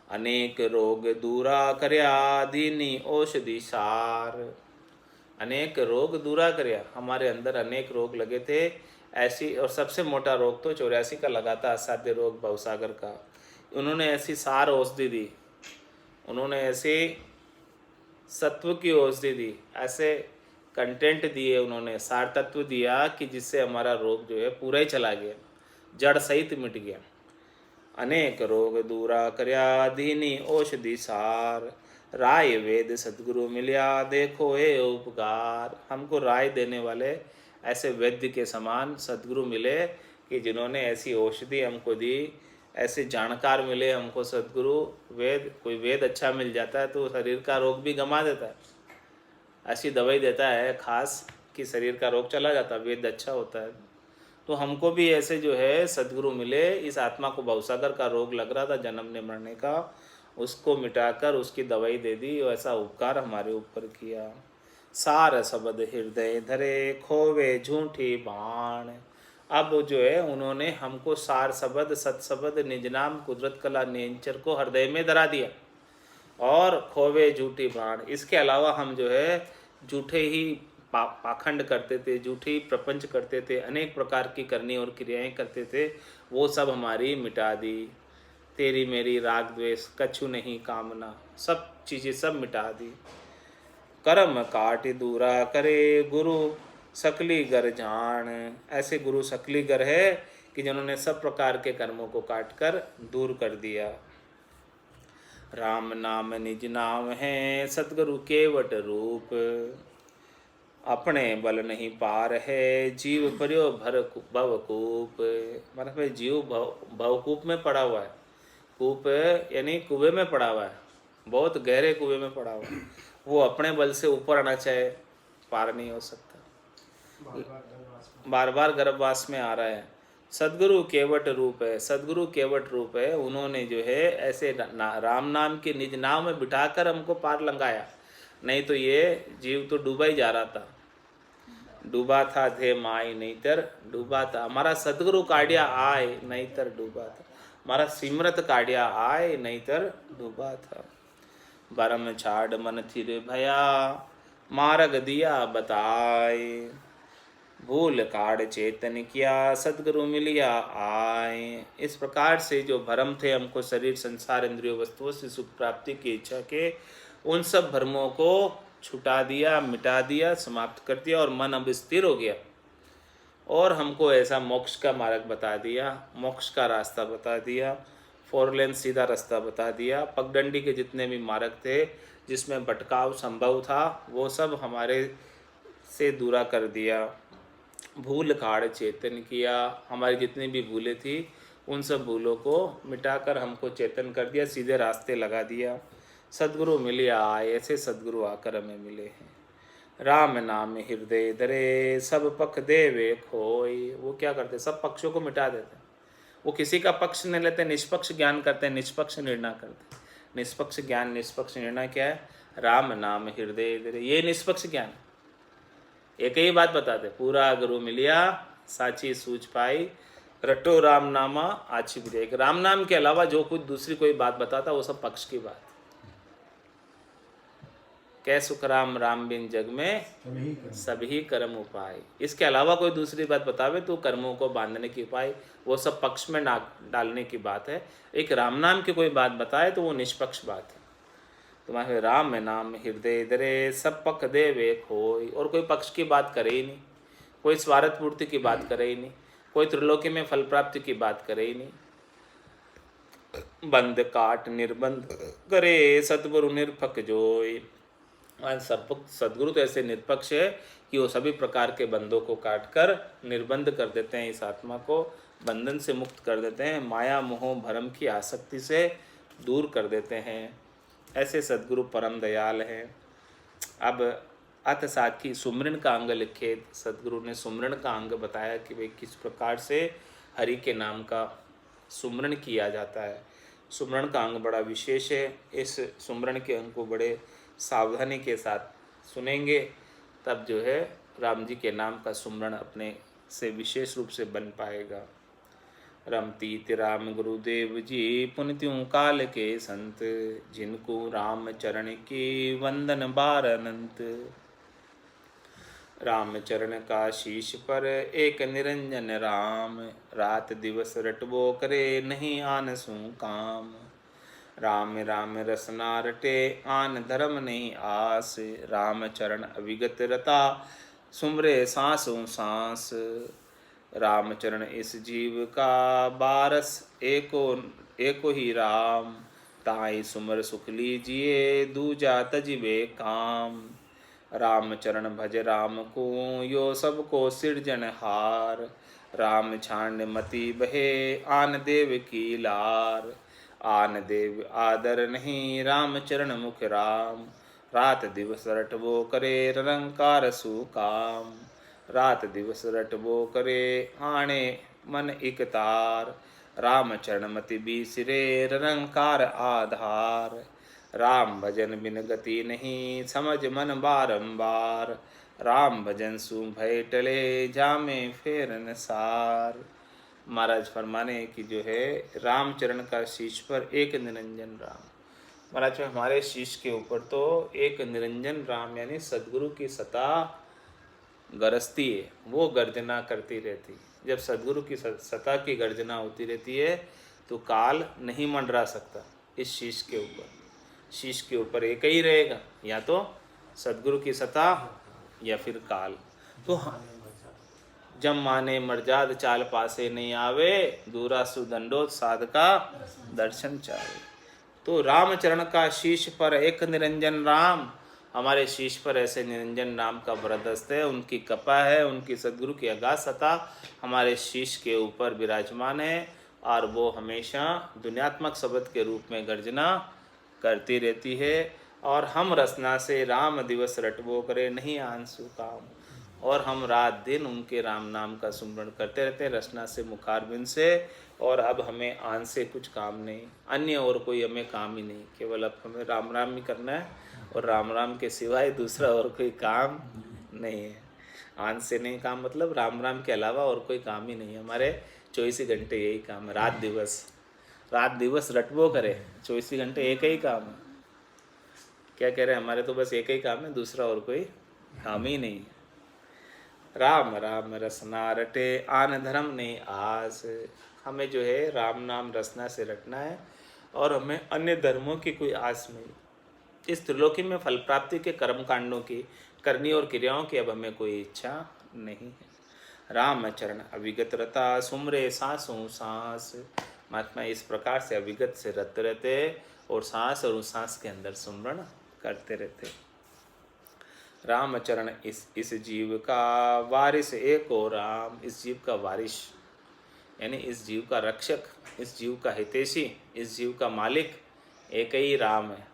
अनेक रोग दूरा करया, दीनी औषधि सार। अनेक रोग दूरा करया, हमारे अंदर अनेक रोग लगे थे ऐसी, और सबसे मोटा रोग तो 84 का लगा था, असाध्य रोग भवसागर का। उन्होंने ऐसी सार औषधि दी, उन्होंने ऐसे सत्व की औषधि दी, ऐसे कंटेंट दिए, उन्होंने सार तत्व दिया कि जिससे हमारा रोग जो है पूरा ही चला गया, जड़ सहित मिट गया। अनेक रोग दूरा करया, दीनी औषधि सार। राय वेद सद्गुरु मिलिया, देखो हे उपकार। हमको राय देने वाले ऐसे वैद्य के समान सद्गुरु मिले कि जिन्होंने ऐसी औषधि हमको दी, ऐसे जानकार मिले हमको सद्गुरु। वेद, कोई वेद अच्छा मिल जाता है तो शरीर का रोग भी गंवा देता है, ऐसी दवाई देता है खास कि शरीर का रोग चला जाता है, वेद अच्छा होता है। तो हमको भी ऐसे जो है सद्गुरु मिले। इस आत्मा को भवसागर का रोग लग रहा था जन्मने मरने का, उसको मिटाकर उसकी दवाई दे दी, और ऐसा उपकार हमारे ऊपर किया। सार शब्द हृदय धरे, खोवे झूठी बाण। अब जो है उन्होंने हमको सार शब्द, सत शब्द, निज नाम, कुदरत कला, नेचर को हृदय में धरा दिया, और खोवे झूठी बाण। इसके अलावा हम जो है झूठे ही पाखंड करते थे, झूठी प्रपंच करते थे, अनेक प्रकार की करनी और क्रियाएं करते थे, वो सब हमारी मिटा दी। तेरी मेरी राग द्वेष कछु नहीं कामना, सब चीज़ें सब मिटा दी। कर्म काट दूरा करे, गुरु सकली गर जान। ऐसे गुरु सकली गर है कि जिन्होंने सब प्रकार के कर्मों को काट कर दूर कर दिया। राम नाम निज नाम है, सतगुरु केवट रूप। अपने बल नहीं पार है, जीव पर्यो भर भवकूप। मतलब भाई जीव भवकूप में पड़ा हुआ है। कूप यानी कुएं में पड़ा हुआ है, बहुत गहरे कुएं में पड़ा हुआ है। वो अपने बल से ऊपर आना चाहे, पार नहीं हो सकता, बार बार गर्भवास में आ रहा है। सदगुरु केवट रूप है, सदगुरु केवट रूप है। उन्होंने जो है ऐसे राम नाम के निज नाम में बिठाकर हमको पार लंघाया, नहीं तो ये जीव तो डूबा ही जा रहा था। डूबा था थे माई नहींतर डूबा था। हमारा सदगुरु काढ़िया आए नहींतर डूबा था, हमारा सिमरत काढ़िया आए नहींतर डूबा था। बरम छाड़ मन थिर भया, मार्ग दिया बताए। भूल काढ़ चेतन किया, सदगुरु मिलिया आए। इस प्रकार से जो भरम थे हमको शरीर संसार इंद्रियों वस्तुओं से सुख प्राप्ति की इच्छा के, उन सब भ्रमों को छुटा दिया, मिटा दिया, समाप्त कर दिया, और मन अब स्थिर हो गया। और हमको ऐसा मोक्ष का मार्ग बता दिया, मोक्ष का रास्ता बता दिया, 4 लेन सीधा रास्ता बता दिया। पगडंडी के जितने भी मार्ग थे जिसमें भटकाव संभव था, वो सब हमारे से दूरा कर दिया। भूल काढ़ चेतन किया, हमारी जितनी भी भूलें थी उन सब भूलों को मिटाकर हमको चेतन कर दिया, सीधे रास्ते लगा दिया। सद्गुरु मिलिया आए, ऐसे सद्गुरु आकर हमें मिले हैं। राम नाम हृदय धरे, सब पक्ष देवे खोई। वो क्या करते, सब पक्षों को मिटा देते। वो किसी का पक्ष नहीं लेते, निष्पक्ष ज्ञान करते हैं, निष्पक्ष निर्णय करते हैं। निष्पक्ष ज्ञान, निष्पक्ष निर्णय क्या है? राम नाम हृदय धरे, ये निष्पक्ष ज्ञान। एक ही बात बताते, पूरा गुरु मिलिया साची सूझ पाई, रटो राम नामा आछी बुझाई। राम नाम के अलावा जो कुछ दूसरी कोई बात बताता वो सब पक्ष की बात। कै सुख राम राम बिन जग में सभी कर्म उपाय। इसके अलावा कोई दूसरी बात बतावे तो कर्मों को बांधने की उपाय, वो सब पक्ष में डालने की बात है। एक राम नाम की कोई बात बताए तो वो निष्पक्ष बात है। तुम्हारे राम नाम हृदय धरे, सब पक्ष देवे खोई। और कोई पक्ष की बात करे ही नहीं, कोई स्वार्थ पूर्ति की बात करे ही नहीं, कोई त्रिलोकी में फल प्राप्ति की बात करे ही नहीं। बंद काट निर्बंध करे, सतगुरु निरपक जोई। सदगुरु तो ऐसे निष्पक्ष है कि वो सभी प्रकार के बंधों को काट कर निर्बंध कर देते हैं, इस आत्मा को बंधन से मुक्त कर देते हैं, माया मोह भरम की आसक्ति से दूर कर देते हैं। ऐसे सदगुरु परम दयाल हैं। अब अथ साखी सुमरन का अंग लिखे। सदगुरु ने सुमरन का अंग बताया कि भाई किस प्रकार से हरि के नाम का सुमरन किया जाता है। सुमरन का अंग बड़ा विशेष है। इस सुमरन के अंग को बड़े सावधानी के साथ सुनेंगे तब जो है राम जी के नाम का सुमरन अपने से विशेष रूप से बन पाएगा। रमतीत राम गुरुदेव जी पुनित्यों काल के संत, जिनको राम चरण की वंदन बार अनंत। राम चरण का शीश पर एक निरंजन राम, रात दिवस रटबो करे नहीं आन सू काम। राम राम रसना रटे आन धर्म नहीं आस, राम चरण अविगत रता सुमरे सांसों सांस। राम चरण इस जीव का बारस एको ही राम, ताई सुमर सुख लीजिए दूजा तजिबे काम। राम चरण भज राम को यो सबको सिरजनहार, राम छांड मति बहे आन देव की लार। आन देव आदर नहीं राम चरण मुख राम, रात दिवस रटबो करे निरंकार सुकाम। रात दिवस रटबो करे आणे मन इक तार, राम चरण मति बीसिरे निरंकार आधार। राम भजन बिन गति नहीं समझ मन बारंबार, राम भजन सु भय टले जामे फेरन सार। महाराज फरमाने कि जो है रामचरण का शीश पर एक निरंजन राम। महाराज हमारे शीश के ऊपर तो एक निरंजन राम यानी सदगुरु की सता गरजती है, वो गर्जना करती रहती। जब सदगुरु की सता की गर्जना होती रहती है तो काल नहीं मंडरा सकता इस शीश के ऊपर। शीश के ऊपर एक ही रहेगा, या तो सदगुरु की सता या फिर काल। तो जब माने मर्जाद चाल पासे नहीं आवे, दूरा सुदंडोत साधका दर्शन चाहे। तो रामचरण का शीश पर एक निरंजन राम, हमारे शीश पर ऐसे निरंजन नाम का वरदस्त है, उनकी कृपा है, उनकी सदगुरु की अगाध सत्ता हमारे शीश के ऊपर विराजमान है और वो हमेशा दुनियात्मक शब्द के रूप में गर्जना करती रहती है। और हम रसना से राम दिवस रटबो करे नहीं आंसू काम, और हम रात दिन उनके राम नाम का सुमरण करते रहते हैं रसना से मुखारबिंद से। और अब हमें आन से कुछ काम नहीं, अन्य और कोई हमें काम ही नहीं, केवल अब हमें राम राम ही करना है और राम राम के सिवाय दूसरा और कोई काम नहीं है। आन से नहीं काम मतलब राम राम के अलावा और कोई काम ही नहीं है। हमारे 24 घंटे यही काम है, रात दिवस रटबो करे, 24 घंटे एक ही काम है। क्या कह रहे हैं, हमारे तो बस एक ही काम है, दूसरा और कोई काम ही नहीं है। राम राम रसना रटे आन धर्म नहीं आस, हमें जो है राम नाम रसना से रटना है और हमें अन्य धर्मों की कोई आस नहीं। इस त्रिलोकी में फल प्राप्ति के कर्म कांडों की करनी और क्रियाओं की अब हमें कोई इच्छा नहीं है। राम चरण अविगत रता सुमरे सांसों सांस, महात्मा इस प्रकार से अविगत से रत रहते और सांस और उस सांस के अंदर सुमरण करते रहते। रामचरण इस जीव का वारिस एक और राम, इस जीव का वारिस यानी इस जीव का रक्षक, इस जीव का हितैषी, इस जीव का मालिक एक ही राम है।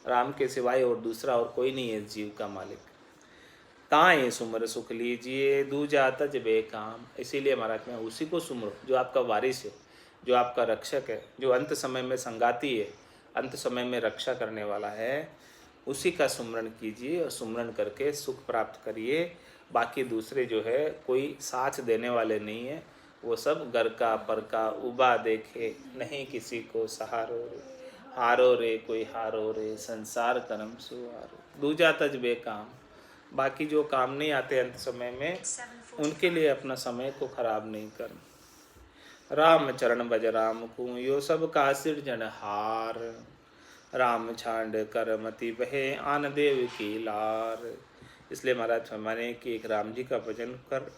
राम के सिवाय और दूसरा और कोई नहीं है इस जीव का मालिक। ताए सुमर सुख लीजिए दूजा तज बेकाम, इसीलिए महाराज में उसी को सुमरो जो आपका वारिस है, जो आपका रक्षक है, जो अंत समय में संगाती है, अंत समय में रक्षा करने वाला है, उसी का सुमरण कीजिए और सुमरण करके सुख प्राप्त करिए। बाकी दूसरे जो है कोई साथ देने वाले नहीं है, वो सब घर का पर का उबा देखे नहीं किसी को सहारो रे, हारो रे कोई हारो रे संसार कर्म सुहारो, दूजा तज बेकाम। बाकी जो काम नहीं आते अंत समय में, उनके लिए अपना समय को खराब नहीं करना। राम चरण भज राम को यो सब का सिरजनहार, राम छांड कर मति बहे आन देव की लार। इसलिए महाराज फरमाने कि एक राम जी का भजन कर,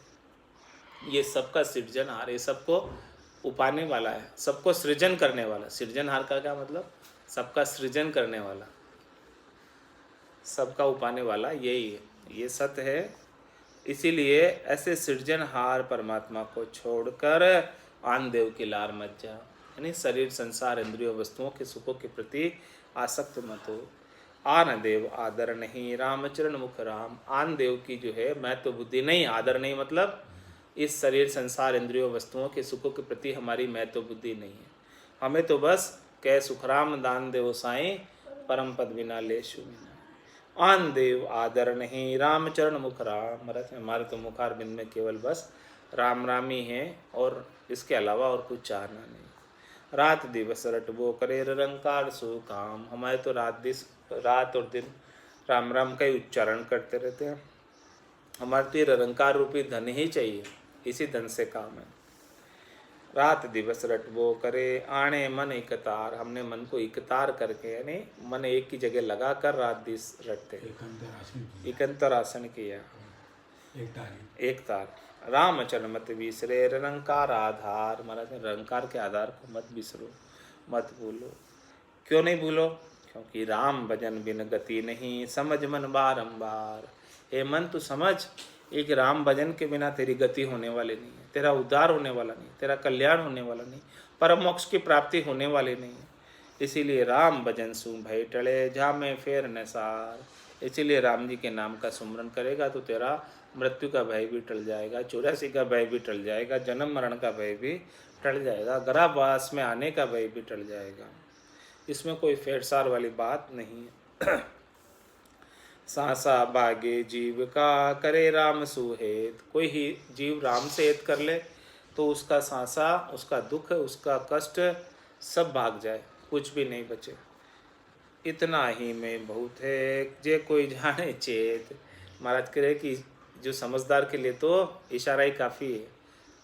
ये सबका सृजनहार, ये सबको उपाने वाला है, सबको सृजन करने वाला। सृजनहार का क्या मतलब, सबका सृजन करने वाला, सबका उपाने वाला यही है, ये सत्य है। इसीलिए ऐसे सृजनहार परमात्मा को छोड़कर आन देव की लार मत जा, यानी शरीर संसार इंद्रियों वस्तुओं के सुखों के प्रति आसक्त मत हो। आन देव आदर नहीं रामचरण मुख राम। आन देव की जो है मैं तो बुद्धि नहीं, आदर नहीं मतलब इस शरीर संसार इंद्रियों वस्तुओं के सुखों के प्रति हमारी मैं तो बुद्धि नहीं है। हमें तो बस कह सुखराम दान देव साईं परम पद बिना लेशु बिना। आन देव आदर नहीं रामचरण मुख राम। हमारे तो मुखार बिंद में केवल बस राम राम ही है और इसके अलावा और कुछ चाहना नहीं। रात दिवस रटबो करे निरंकार सो काम। हमारे तो रात और दिन राम राम का ही उच्चारण करते रहते हैं। हमारे तो ये निरंकार रूपी धन ही चाहिए, इसी धन से काम है। रात दिवस रटबो करे आणे मन इकतार। हमने मन को इकतार करके यानी मन एक की जगह लगा कर रात दिवस रटते हैं। इकंतर आसन किया, एक तार। रामचरण मत बिसरे निरंकार आधार। महाराज निरंकार के आधार को मत बिसरो, मत भूलो। क्यों नहीं भूलो? क्योंकि राम भजन बिन गति नहीं समझ मन बारंबार। हे मन तू समझ, एक राम भजन के बिना तेरी गति होने वाली नहीं है, तेरा उद्धार होने वाला नहीं, तेरा कल्याण होने वाला नहीं, परम मोक्ष की प्राप्ति होने वाली नहीं है। इसीलिए राम भजन सु भय टले जामे फेर नसार। इसीलिए राम जी के नाम का सुमरन करेगा तो तेरा मृत्यु का भय भी टल जाएगा, 84 का भय भी टल जाएगा, जन्म मरण का भय भी टल जाएगा, गर्भावास में आने का भय भी टल जाएगा। इसमें कोई फेरसार वाली बात नहीं है। सांसा बागे जीव का करे राम सुहेत। कोई ही जीव राम से हेत कर ले तो उसका सांसा, उसका दुख, उसका कष्ट सब भाग जाए, कुछ भी नहीं बचे। इतना ही में बहुत है जे कोई जाने चेत। महाराज कह रहे कि जो समझदार के लिए तो इशारा ही काफ़ी है।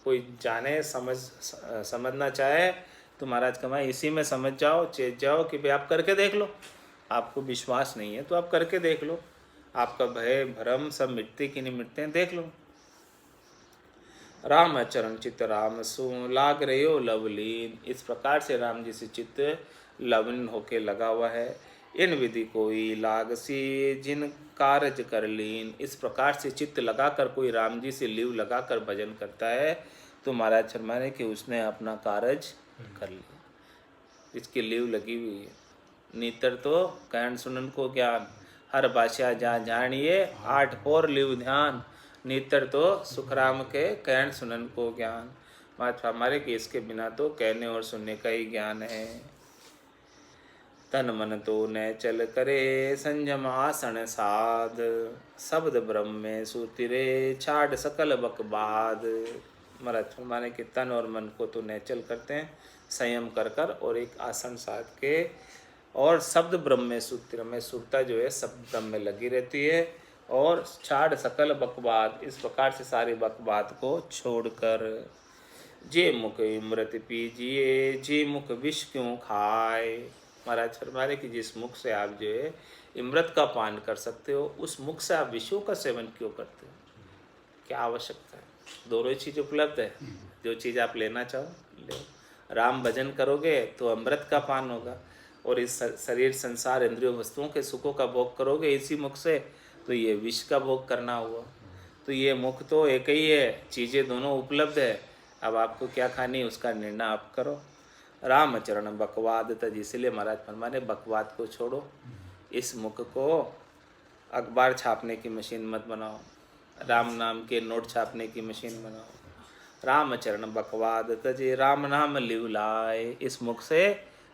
कोई जाने समझना चाहे तो महाराज कमाए इसी में समझ जाओ, चेत जाओ कि भाई आप करके देख लो। आपको विश्वास नहीं है तो आप करके देख लो, आपका भय भ्रम सब मिटते कि नहीं मिटते हैं देख लो। राम चरण चित्त राम सु लाग रहे हो लवलीन। इस प्रकार से राम जी से चित्त लवलीन होके लगा हुआ है। इन विधि कोई लाग सी जिन कारज कर लीन। इस प्रकार से चित्त लगाकर कोई राम जी से लीव लगाकर भजन करता है तो महाराज शर्मा ने कि उसने अपना कारज कर लिया, इसकी लीव लगी हुई है। नीतर तो कहन सुनन को ज्ञान, हर भाषा जा जानिए 8 पोर लीव ध्यान। नीतर तो सुखराम के कहन सुनन को ज्ञान। महात्मा हमारे कि इसके बिना तो कहने और सुनने का ही ज्ञान है। तन मन तो न चल करे संयम आसन साध। शब्द ब्रह्म में सूतिरे छाड़ सकल बकबाद। महाराज माने कि तन और मन को तो नैचल करते हैं संयम कर कर और एक आसन साध के, और शब्द ब्रह्म में सूत्र में सुरता जो है शब्द ब्रह्म में लगी रहती है, और छाड़ सकल बकवाद। इस प्रकार से सारी बकवाद को छोड़कर जे मुख अमृत पीजिए जे मुख विष क्यों खाए। महाराज फरमाए कि जिस मुख से आप जो है अमृत का पान कर सकते हो उस मुख से आप विषयों का सेवन क्यों करते हो? क्या आवश्यकता है? दोनों ही चीज़ उपलब्ध है, जो चीज़ आप लेना चाहो ले। राम भजन करोगे तो अमृत का पान होगा, और इस शरीर संसार इंद्रियों वस्तुओं के सुखों का भोग करोगे इसी मुख से तो ये विष का भोग करना हुआ। तो ये मुख तो एक ही है, चीज़ें दोनों उपलब्ध है। अब आपको क्या खानी है उसका निर्णय आप करो। रामचरण बकवाद तज। इसलिए महाराज फरमाने बकवाद को छोड़ो, इस मुख को अखबार छापने की मशीन मत बनाओ, राम नाम के नोट छापने की मशीन बनाओ। रामचरण बकवाद तजे राम नाम लिव लाए। इस मुख से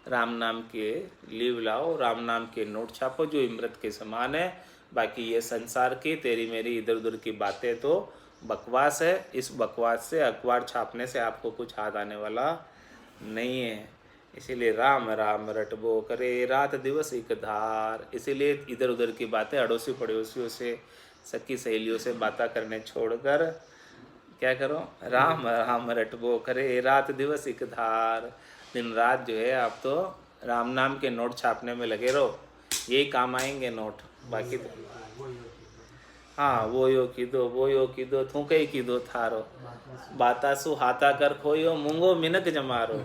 राम नाम के लिव लाओ, राम नाम के नोट छापो जो अमृत के समान है। बाकी ये संसार की तेरी मेरी इधर उधर की बातें तो बकवास है। इस बकवास से अखबार छापने से आपको कुछ हाथ आने वाला नहीं है। इसीलिए राम राम रटबो करे रात दिवस एक धार। इसीलिए इधर उधर की बातें अड़ोसी पड़ोसियों से सखी सहेलियों से बातें करने छोड़कर क्या करो, राम राम रटबो करे रात दिवस एक धार। दिन रात जो है आप तो राम नाम के नोट छापने में लगे रहो, यही काम आएंगे नोट। बाकी तो हाँ वो यो कीधो थूके ही कीधो थारो, बातासु हाथा कर खोयो मूंगो मिनक जमारो।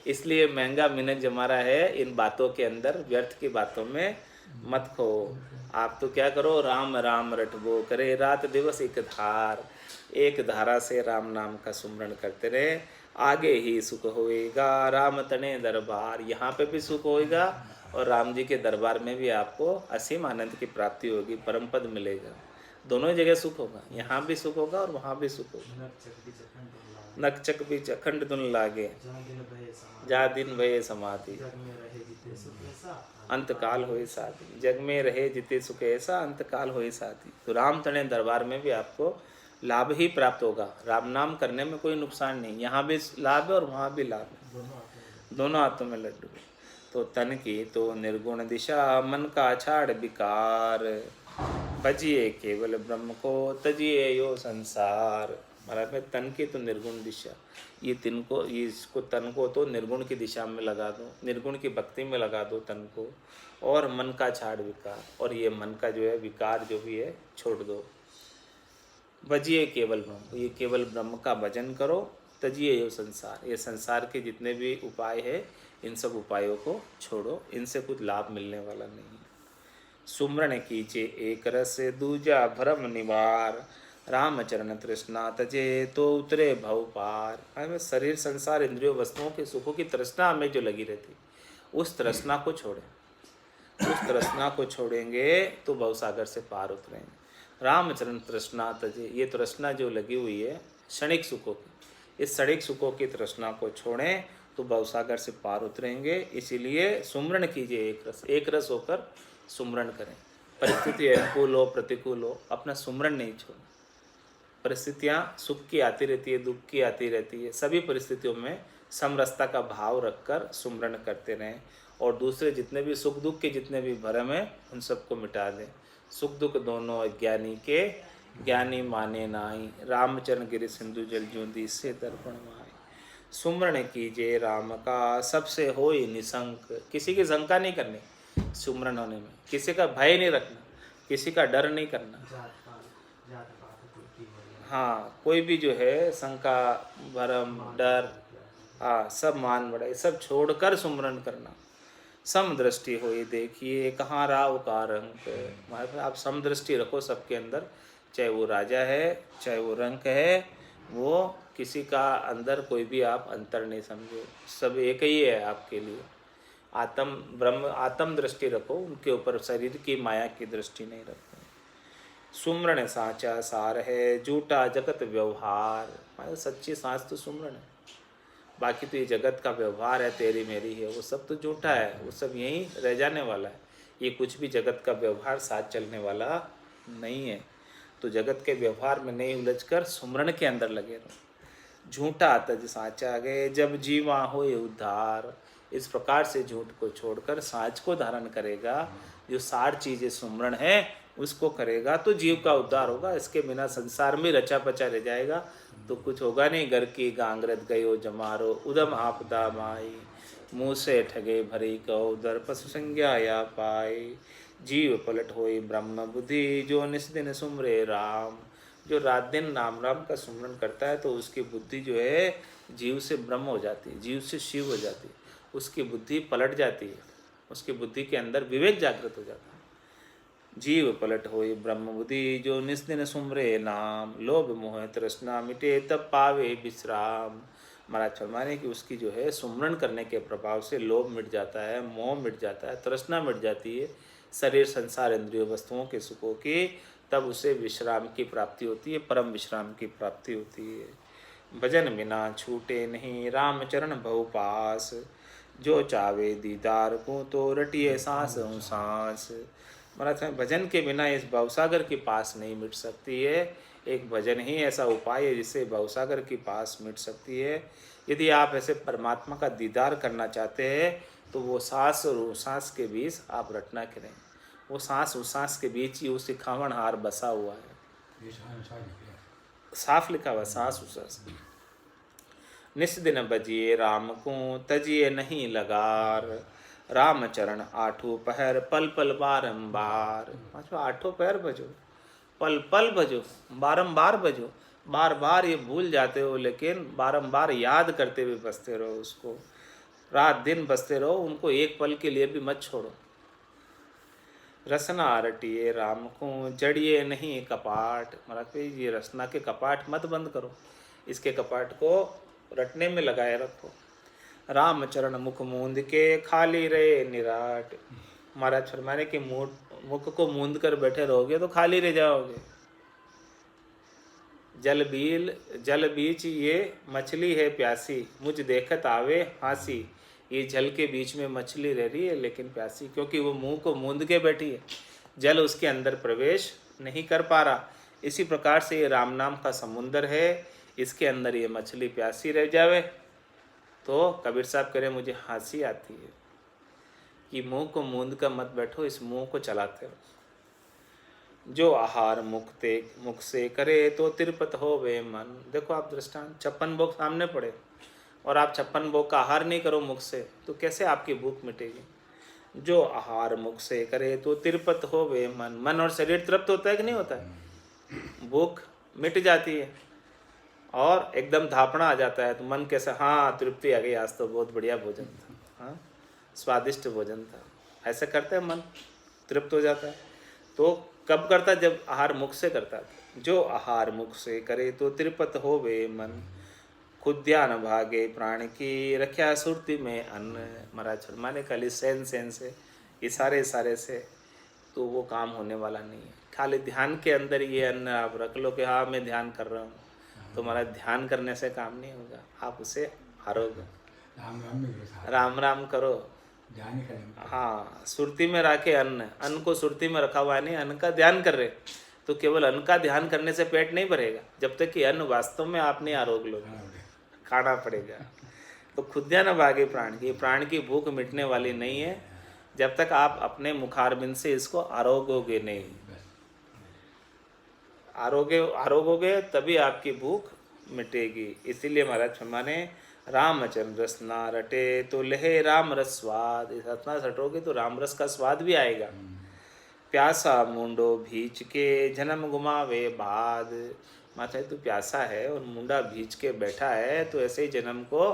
इसलिए महंगा मिनक जमारा है इन बातों के अंदर, व्यर्थ की बातों में मत खो। आप तो क्या करो, राम राम रटबो करे रात दिवस एक धार। एक धारा से राम नाम का सुमरण करते रहे, आगे ही सुख होएगा राम तने दरबार। यहाँ पे भी सुख होएगा और राम जी के दरबार में भी आपको असीम आनंद की प्राप्ति होगी, परम पद मिलेगा। दोनों जगह सुख होगा, यहाँ भी सुख होगा और वहाँ भी सुख होगा। नकचक भी अखंड धुन लागे, जा दिन भये समाधि, अंतकाल होए साथी। जग में रहे जिते सुख ऐसा, अंतकाल होए साथी। तो राम तने दरबार में भी आपको लाभ ही प्राप्त होगा। राम नाम करने में कोई नुकसान नहीं, यहाँ भी लाभ है और वहाँ भी लाभ है, दोनों हाथों में लड्डू है। तो तन की तो निर्गुण दिशा, मन का छाड़ विकार, भजिए केवल ब्रह्म को, तजिए यो संसार। महाराज में तन की तो निर्गुण दिशा, ये इसको तन को तो निर्गुण की दिशा में लगा दो, निर्गुण की भक्ति में लगा दो तन को, और मन का छाड़ विकार, और ये मन का जो है विकार जो भी है छोड़ दो। भजिए केवल ब्रह्म, ये केवल ब्रह्म का भजन करो। तजिए यो संसार, ये संसार के जितने भी उपाय है इन सब उपायों को छोड़ो, इनसे कुछ लाभ मिलने वाला नहीं। सुमरण कीजे एक रस, दूजा भरम निवार, रामचरण तृष्णा तजे तो उतरे भव पार। हमें शरीर संसार इंद्रियों वस्तुओं के सुखों की तृष्णा हमें जो लगी रहती, उस तृष्णा को छोड़ें। उस तृष्णा को छोड़ेंगे तो भवसागर से पार उतरेंगे। रामचरण तृष्णा तजे, ये तृष्णा जो लगी हुई है क्षणिक सुखों की, इस क्षणिक सुखों की तृष्णा को छोड़ें तो भवसागर से पार उतरेंगे। इसीलिए सुमरण कीजिए एक रस होकर सुमरण करें। परिस्थिति अनुकूल हो प्रतिकूल हो, अपना सुमरण नहीं छोड़ें। परिस्थितियाँ सुख की आती रहती है, दुख की आती रहती है, सभी परिस्थितियों में समरसता का भाव रखकर सुमरण करते रहें, और दूसरे जितने भी सुख दुख के जितने भी भरम हैं उन सबको मिटा दें। सुख दुख दोनों अज्ञानी के, ज्ञानी माने नाई, रामचरण गिरि सिंधु जल ज्योति से दर्पण माई। सुमरण कीजिए राम का, सबसे होई निशंक, किसी की शंका नहीं करनी सुमरण होने में, किसी का भय नहीं रखना, किसी का डर नहीं करना। हाँ, कोई भी जो है शंका भरम डर, हाँ सब मान बढ़ाई सब छोड़कर सुमरण करना। समदृष्टि होई देखिए कहाँ राव का रंक, आप समदृष्टि रखो सबके अंदर, चाहे वो राजा है चाहे वो रंक है, वो किसी का अंदर कोई भी आप अंतर नहीं समझो, सब एक ही है आपके लिए। आत्म ब्रह्म आत्म दृष्टि रखो, उनके ऊपर शरीर की माया की दृष्टि नहीं रखो। सुमरण साचा सार है, झूठा जगत व्यवहार, मतलब सच्ची सांस तो सुमरण है, बाकी तो ये जगत का व्यवहार है तेरी मेरी है, वो सब तो झूठा है, वो सब यहीं रह जाने वाला है। ये कुछ भी जगत का व्यवहार साथ चलने वाला नहीं है। तो जगत के व्यवहार में नहीं उलझकर सुमरण के अंदर लगे रहो। झूठा तज साचा गए, जब जीवा हो ये उद्धार। इस प्रकार से झूठ को छोड़कर साच को धारण करेगा, जो सार चीज़ें सुमरण है उसको करेगा तो जीव का उद्धार होगा। इसके बिना संसार में रचा पचा रह जाएगा तो कुछ होगा नहीं। घर की गांगरत गयो जमारो, उदम आपदा माई, मुँह से ठगे भरी कहो, दर पशु संज्ञा या पाई। जीव पलट होई ब्रह्म बुद्धि, जो निस्दिन सुमरे राम। जो रात दिन नाम राम का सुमरण करता है तो उसकी बुद्धि जो है जीव से ब्रह्म हो जाती है, जीव से शिव हो जाती है, उसकी बुद्धि पलट जाती है, उसकी बुद्धि के अंदर विवेक जागृत हो जाता है। जीव पलट होई ब्रह्म बुद्धि, जो निस्दिन सुमरे नाम। लोभ मोह तृष्णा मिटे, तब पावे विश्राम। महाराज फरमाने कि उसकी जो है सुमरण करने के प्रभाव से लोभ मिट जाता है, मोह मिट जाता है, तृष्णा मिट जाती है शरीर संसार इंद्रियों वस्तुओं के सुखों की, तब उसे विश्राम की प्राप्ति होती है, परम विश्राम की प्राप्ति होती है। भजन बिना छूटे नहीं राम चरण भव पास, जो चावे दीदार को तो रटिए सांस सांस। महाराज भजन के बिना इस भवसागर के पास नहीं मिट सकती है। एक भजन ही ऐसा उपाय है जिससे भवसागर की पास मिट सकती है। यदि आप ऐसे परमात्मा का दीदार करना चाहते हैं तो वो सांस और उस सांस के बीच आप रटना करें। वो सांस उस सांस के बीच ही वो सिखावन हार बसा हुआ है, साफ लिखा हुआ सांस उस सांस। निस दिन बजिए राम को, तजिए नहीं लगार। राम चरण आठों पहर, पल पल बारंबार। आठों पहर भजो, पल पल भजो, बारंबार भजो। बार बार ये भूल जाते हो लेकिन बारंबार याद करते हुए बसते रहो उसको, रात दिन बसते रहो उनको, एक पल के लिए भी मत छोड़ो। रसना रटिए राम को, जड़िए नहीं कपाट। महाराज ये रसना के कपाट मत बंद करो, इसके कपाट को रटने में लगाए रखो। राम चरण मुख मूंद के खाली रहे निराट। महाराज फरमाने कि मुख को मूंद कर बैठे रहोगे तो खाली रह जाओगे। जल बीच ये मछली है प्यासी, मुझ देखत आवे हंसी। ये जल के बीच में मछली रह रही है लेकिन प्यासी, क्योंकि वो मुंह को मूंद के बैठी है, जल उसके अंदर प्रवेश नहीं कर पा रहा। इसी प्रकार से ये राम नाम का समुंदर है, इसके अंदर ये मछली प्यासी रह जावे तो कबीर साहब कह रहे मुझे हंसी आती है कि मुंह को मूंद कर मत बैठो, इस मुंह को चलाते हो। जो आहार मुख से करे तो तिरपत हो वे मन। देखो आप दृष्टांत, 56 भोग सामने पड़े और आप 56 भोग का आहार नहीं करो मुख से, तो कैसे आपकी भूख मिटेगी। जो आहार मुख से करे तो तिरपत हो वे मन। मन और शरीर तृप्त होता है कि नहीं होता है, भूख मिट जाती है और एकदम धापना आ जाता है, तो मन कैसे, हाँ तृप्ति आ गई, आज तो बहुत बढ़िया भोजन था, हाँ स्वादिष्ट भोजन था, ऐसे करते हैं, मन तृप्त हो जाता है। तो कब करता, जब आहार मुख से करता था। जो आहार मुख से करे तो तिरपत हो वे मन, खुद ध्यान भागे प्राण की, रख्या सुरती में अन्न। महाराज फरमाने खाली सैन से इशारे से तो वो काम होने वाला नहीं है। खाली ध्यान के अंदर ये अन्न आप रख लो कि हाँ मैं ध्यान कर रहा हूँ, तो महाराज ध्यान करने से काम नहीं होगा, आप उसे हारोगे। राम राम करो, हाँ सुरती में रखे अन्न को सुरती में रखा हुआ नहीं, अन्न का ध्यान कर रहे, तो केवल अन्न का ध्यान करने से पेट नहीं भरेगा, जब तक कि अन्न वास्तव में आप नहीं आरोग लोगे, खाना पड़ेगा। तो खुद ध्यान भागे प्राण की भूख मिटने वाली नहीं है जब तक आप अपने मुखारबिंद से इसको आरोगोगे नहीं। आरोगोगे तभी आपकी भूख मिटेगी। इसीलिए महाराज फरमाने रामचंद्र रसना रटे तो लहे राम रस स्वाद। इस रसना रटोगे तो राम रस का स्वाद भी आएगा। प्यासा मुंडो भींच के जन्म गुमावे बाद। माता तू प्यासा है और मुंडा भींच के बैठा है तो ऐसे ही जन्म को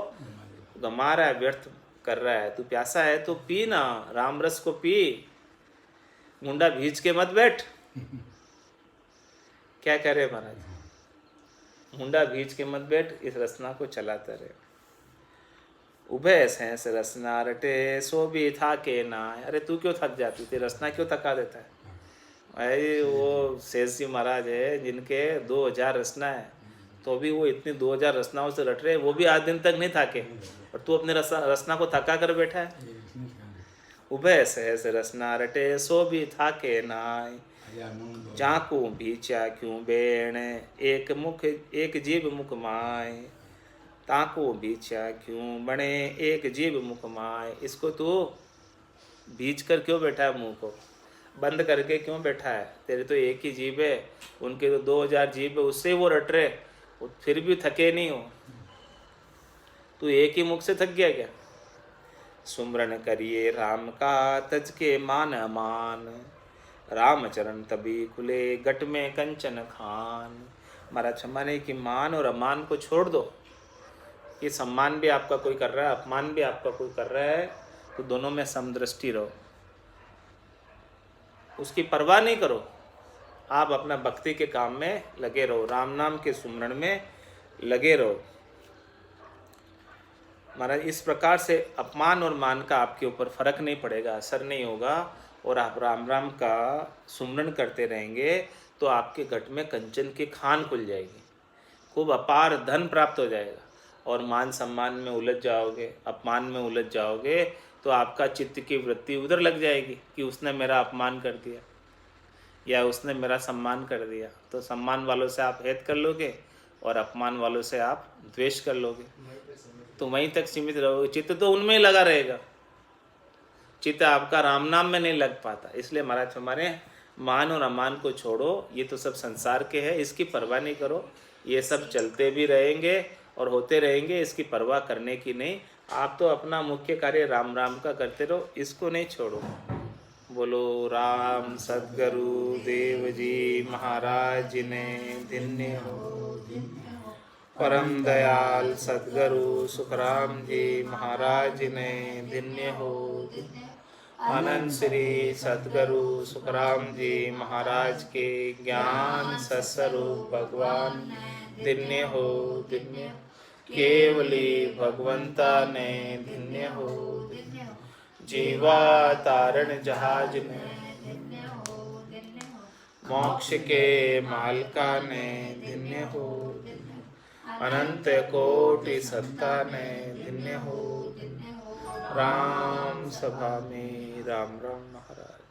गमा रहा है, व्यर्थ कर रहा है। तू प्यासा है तो पी ना, राम रस को पी, मुंडा भींच के मत बैठ। क्या कह रहे महाराज, मुंडा भींच के मत बैठ, इस रसना को चलाता रहे। उभय सहस रसना रटे सो भी था के ना। अरे तू क्यों थक जाती, तेरी रसना क्यों थका देता है। अरे वो शेष जी महाराज है जिनके 2000 रसना है, तो भी वो इतनी 2000 रसनाओं से रट रहे, वो भी आज दिन तक नहीं थाके, और तू अपने रसना को थका कर बैठा है। उभय सहस रसना रटे सो भी था के नाय। जाकू भीचा क्यों बेण एक जीव मुख माय। ताको भीचा क्यों बने एक जीव मुख माय। इसको तू भीच कर क्यों बैठा है, मुंह को बंद करके क्यों बैठा है। तेरे तो एक ही जीव है, उनके तो 2000 जीव है, उससे वो रट रहे, फिर भी थके नहीं हो। तू एक ही मुख से थक गया क्या। सुमरन करिए राम का तज के मान अमान। रामचरण तभी खुले गट में कंचन खान। महाराज फरमाने कि मान और अमान को छोड़ दो। ये सम्मान भी आपका कोई कर रहा है, अपमान भी आपका कोई कर रहा है, तो दोनों में समदृष्टि रहो, उसकी परवाह नहीं करो। आप अपना भक्ति के काम में लगे रहो, राम नाम के सुमरण में लगे रहो। महाराज इस प्रकार से अपमान और मान का आपके ऊपर फर्क नहीं पड़ेगा, असर नहीं होगा, और आप राम राम का सुमरण करते रहेंगे तो आपके घट में कंचन की खान खुल जाएगी, खूब अपार धन प्राप्त हो जाएगा। और मान सम्मान में उलझ जाओगे, अपमान में उलझ जाओगे, तो आपका चित्त की वृत्ति उधर लग जाएगी कि उसने मेरा अपमान कर दिया या उसने मेरा सम्मान कर दिया। तो सम्मान वालों से आप हेत कर लोगे और अपमान वालों से आप द्वेष कर लोगे, तो वहीं तक सीमित रहोगे। चित्त तो उनमें ही लगा रहेगा, चित्त आपका राम नाम में नहीं लग पाता। इसलिए महाराज हमारे मान और अमान को छोड़ो, ये तो सब संसार के है, इसकी परवाह नहीं करो। ये सब चलते भी रहेंगे और होते रहेंगे, इसकी परवाह करने की नहीं। आप तो अपना मुख्य कार्य राम राम का करते रहो, इसको नहीं छोड़ो। बोलो राम सद्गुरु देव जी महाराज ने धन्य हो। परम दयाल सद्गुरु सुखराम जी महाराज ने धन्य हो। अनंत श्री सद्गुरु सुखराम जी महाराज के ज्ञान सत्स्वरूप भगवान धन्य हो, धन्य। केवली भगवंता ने धन्य हो, जीवा तारण जहाज ने, मोक्ष के मालका ने धन्य हो, अनंत कोटि सत्ता ने धन्य हो। राम सभा में राम राम महाराज।